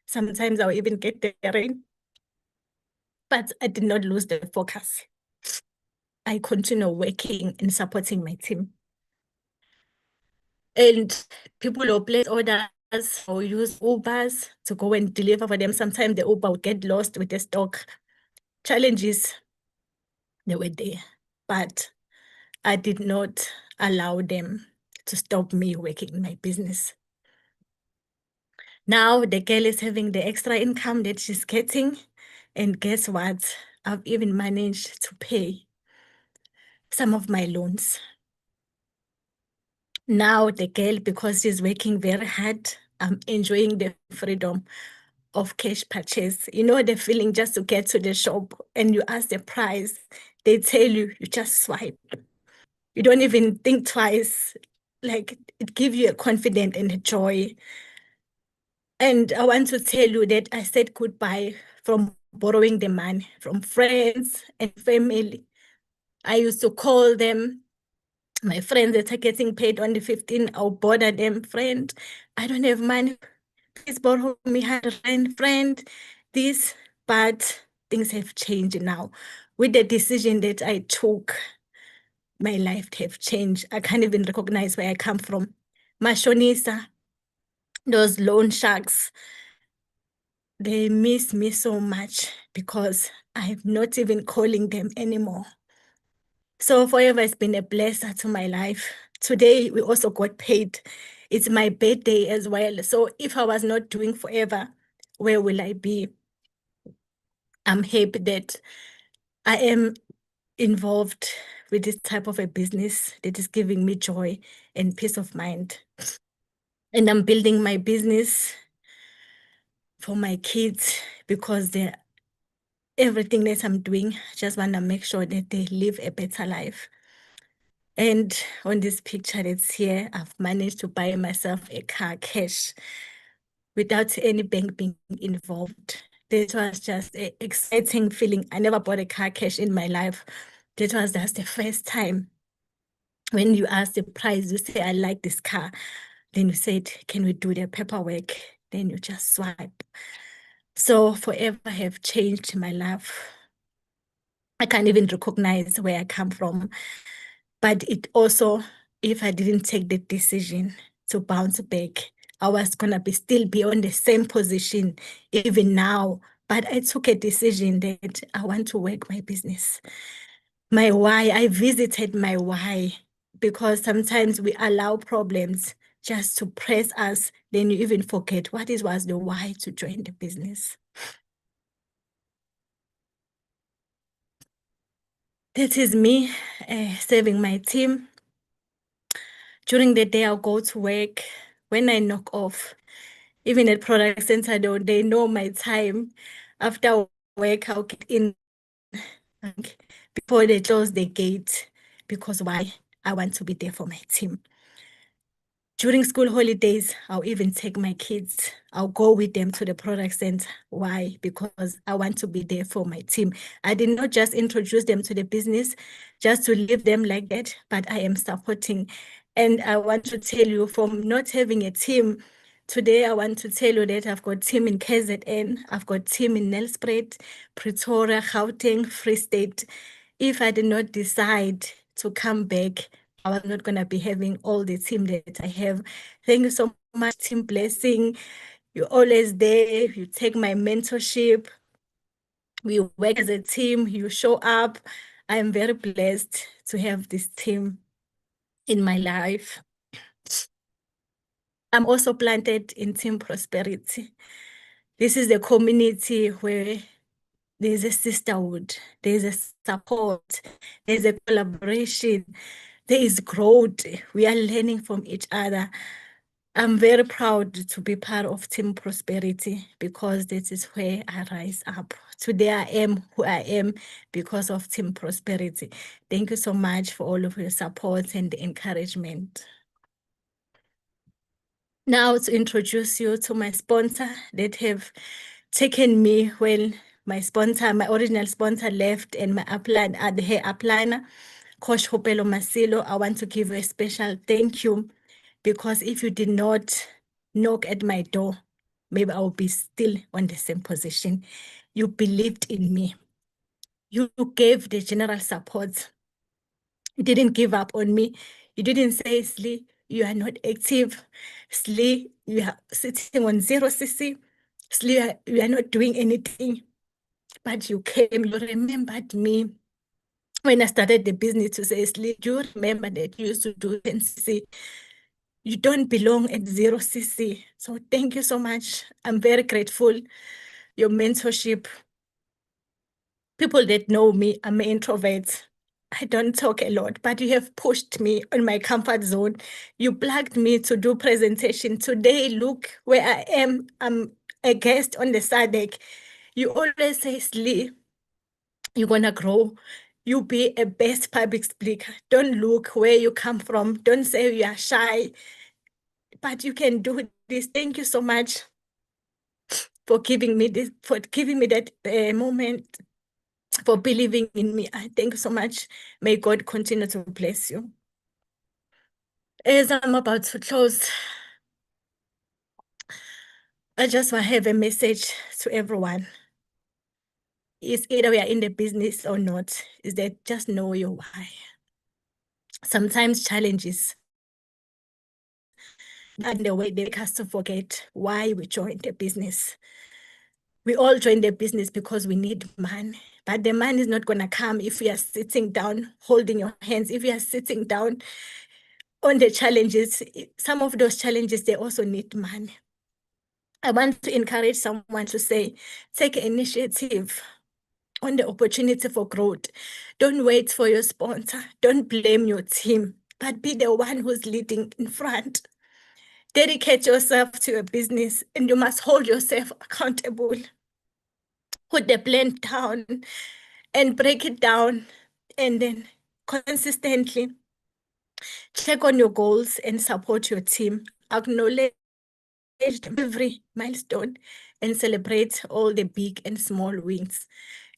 Sometimes I'll even get the rain, but I did not lose the focus. I continue working and supporting my team. And people will place orders or use Ubers to go and deliver for them. Sometimes the Uber will get lost with the stock. Challenges, they were there, but I did not allow them to stop me working in my business. Now the girl is having the extra income that she's getting. And guess what? I've even managed to pay some of my loans. Now the girl, because she's working very hard, I'm enjoying the freedom of cash purchase. You know the feeling just to get to the shop and you ask the price, they tell you just swipe. You don't even think twice. Like it gives you a confidence and a joy. And I want to tell you that I said goodbye from borrowing the money from friends and family. I used to call them, my friends that are getting paid on the 15th, I'll bother them, friend, I don't have money, please borrow me 100 friend, this, but things have changed now. With the decision that I took, my life have changed. I can't even recognize where I come from. Mashonisa, those loan sharks, they miss me so much because I'm not even calling them anymore. So forever has been a blessing to my life. Today, we also got paid. It's my birthday as well. So if I was not doing forever, where will I be? I'm happy that I am involved with this type of a business that is giving me joy and peace of mind. And I'm building my business for my kids because everything that I'm doing, I just want to make sure that they live a better life. And on this picture that's here, I've managed to buy myself a car cash without any bank being involved. That was just an exciting feeling. I never bought a car cash in my life. That was just the first time. When you ask the price, you say, I like this car. Then you said, can we do the paperwork? Then you just swipe. So forever have changed my life. I can't even recognize where I come from. But it also, if I didn't take the decision to bounce back, I was gonna still be on the same position even now. But I took a decision that I want to work my business. My why, I visited my why, because sometimes we allow problems just to press us, then you even forget what was the why to join the business. That is me serving my team. During the day, I'll go to work. When I knock off, even at product center, they know my time. After work, I'll get in before they close the gate, because why? I want to be there for my team. During school holidays, I'll even take my kids. I'll go with them to the product center. Why? Because I want to be there for my team. I did not just introduce them to the business just to leave them like that, but I am supporting. And I want to tell you, from not having a team, today I want to tell you that I've got team in KZN, I've got team in Nelspruit, Pretoria, Gauteng, Free State. If I did not decide to come back, I was not going to be having all the team that I have. Thank you so much, Team Blessing. You're always there. You take my mentorship. We work as a team. You show up. I am very blessed to have this team in my life. I'm also planted in Team Prosperity. This is the community where there's a sisterhood, there's a support, there's a collaboration, there is growth. We are learning from each other. I'm very proud to be part of Team Prosperity, because this is where I rise up. Today I am who I am because of Team Prosperity. Thank you so much for all of your support and encouragement. Now to introduce you to my sponsor that have taken me when my original sponsor left, and my upline, the hair upliner, Coach Kgopelo Masilo. I want to give you a special thank you, because if you did not knock at my door, maybe I would be still on the same position. You believed in me. You gave the general support. You didn't give up on me. You didn't say, Sli, you are not active. Sli, you are sitting on 0cc. Sli, you are not doing anything. But you came, you remembered me. When I started the business, to say, Sli, do you remember that you used to do 10cc? You don't belong at 0cc. So thank you so much. I'm very grateful. Your mentorship. People that know me, I'm an introvert. I don't talk a lot, but you have pushed me on my comfort zone. You plugged me to do presentation. Today, look where I am. I'm a guest on the SADC. You always say, Sli, you're gonna grow. You be a best public speaker. Don't look where you come from. Don't say you are shy, but you can do this. Thank you so much for giving me this, for giving me that moment, for believing in me. I thank you so much. May God continue to bless you. As I'm about to close, I just want to have a message to everyone. It's either we are in the business or not, is that just know your why. Sometimes challenges and the way they make us to forget why we joined the business. We all join the business because we need money, but the money is not going to come if we are sitting down, holding your hands, if we are sitting down on the challenges. Some of those challenges, they also need money. I want to encourage someone to say, take initiative on the opportunity for growth. Don't wait for your sponsor. Don't blame your team, but be the one who's leading in front. Dedicate yourself to your business, and you must hold yourself accountable. Put the plan down and break it down, and then consistently check on your goals and support your team. Acknowledge every milestone and celebrate all the big and small wins.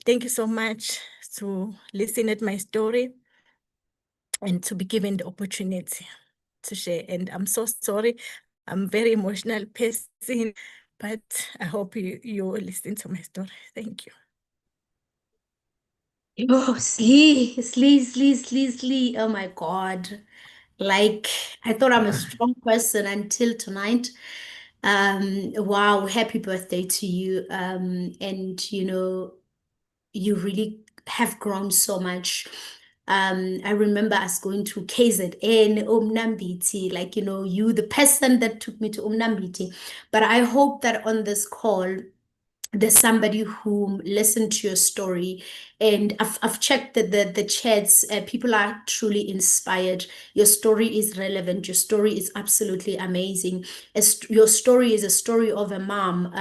Thank you so much to listen at my story and to be given the opportunity to share. And I'm so sorry. I'm very emotional person, but I hope you listen to my story. Thank you. Oh, Slee. Oh my God. Like, I thought I'm a strong person until tonight. Wow, happy birthday to you. And you really have grown so much. I remember us going to KZN, Umnambiti, like, you, the person that took me to Umnambiti. But I hope that on this call, there's somebody who listened to your story, and I've checked the chats. People are truly inspired. Your story is relevant. Your story is absolutely amazing. Your story is a story of a mom.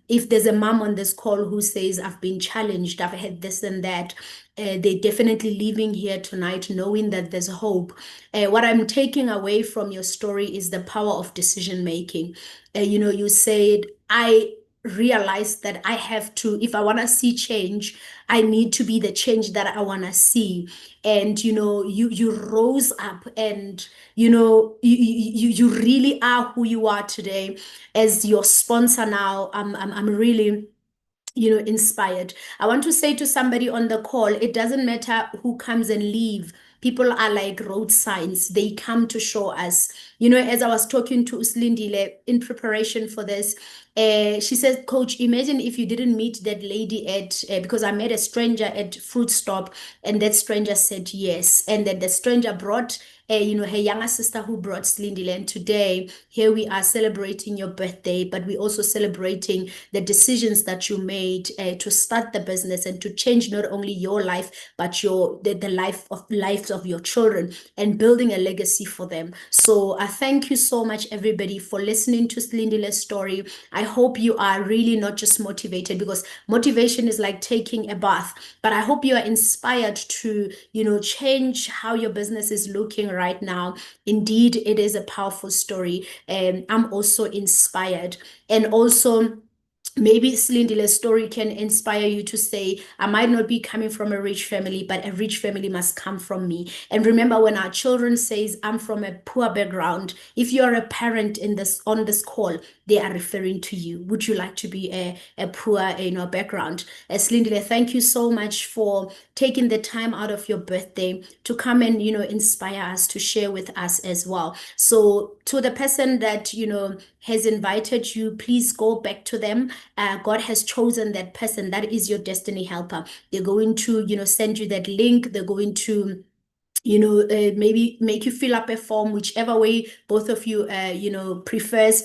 If there's a mom on this call who says, I've been challenged, I've had this and that, they definitely leaving here tonight knowing that there's hope. What I'm taking away from your story is the power of decision making. You said, I realized that I have to, if I want to see change, I need to be the change that I want to see. And you rose up, and you really are who you are today. As your sponsor now, I'm really inspired. I want to say to somebody on the call, it doesn't matter who comes and leave. People are like road signs. They come to show us. As I was talking to Slindile in preparation for this, she said, Coach, imagine if you didn't meet that lady at, because I met a stranger at Fruit Stop, and that stranger said yes. And then the stranger brought her younger sister who brought Slindile. And today, here we are celebrating your birthday, but we're also celebrating the decisions that you made to start the business and to change not only your life, but the lives of your children, and building a legacy for them. So I thank you so much, everybody, for listening to Slindile's story. I hope you are really not just motivated, because motivation is like taking a bath, but I hope you are inspired to, change how your business is looking right now. Indeed, it is a powerful story, and I'm also inspired. And also, maybe Slindile's story can inspire you to say, I might not be coming from a rich family, but a rich family must come from me. And remember, when our children says, I'm from a poor background, if you're a parent on this call, they are referring to you. Would you like to be a poor background? Slindile, thank you so much for taking the time out of your birthday to come and inspire us, to share with us as well. So to the person that has invited you, please go back to them. God has chosen that person. That is your destiny helper. They're going to send you that link. They're going to maybe make you fill up a form, whichever way both of you prefers.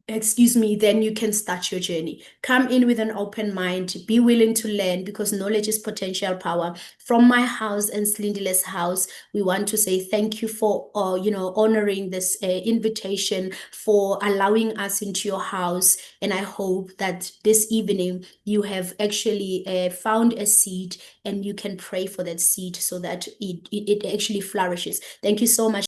Excuse me, then you can start your journey. Come in with an open mind, be willing to learn, because knowledge is potential power. From my house and Slindile's house, we want to say thank you for honoring this invitation, for allowing us into your house. And I hope that this evening you have actually found a seed, and you can pray for that seed so that it actually flourishes. Thank you so much.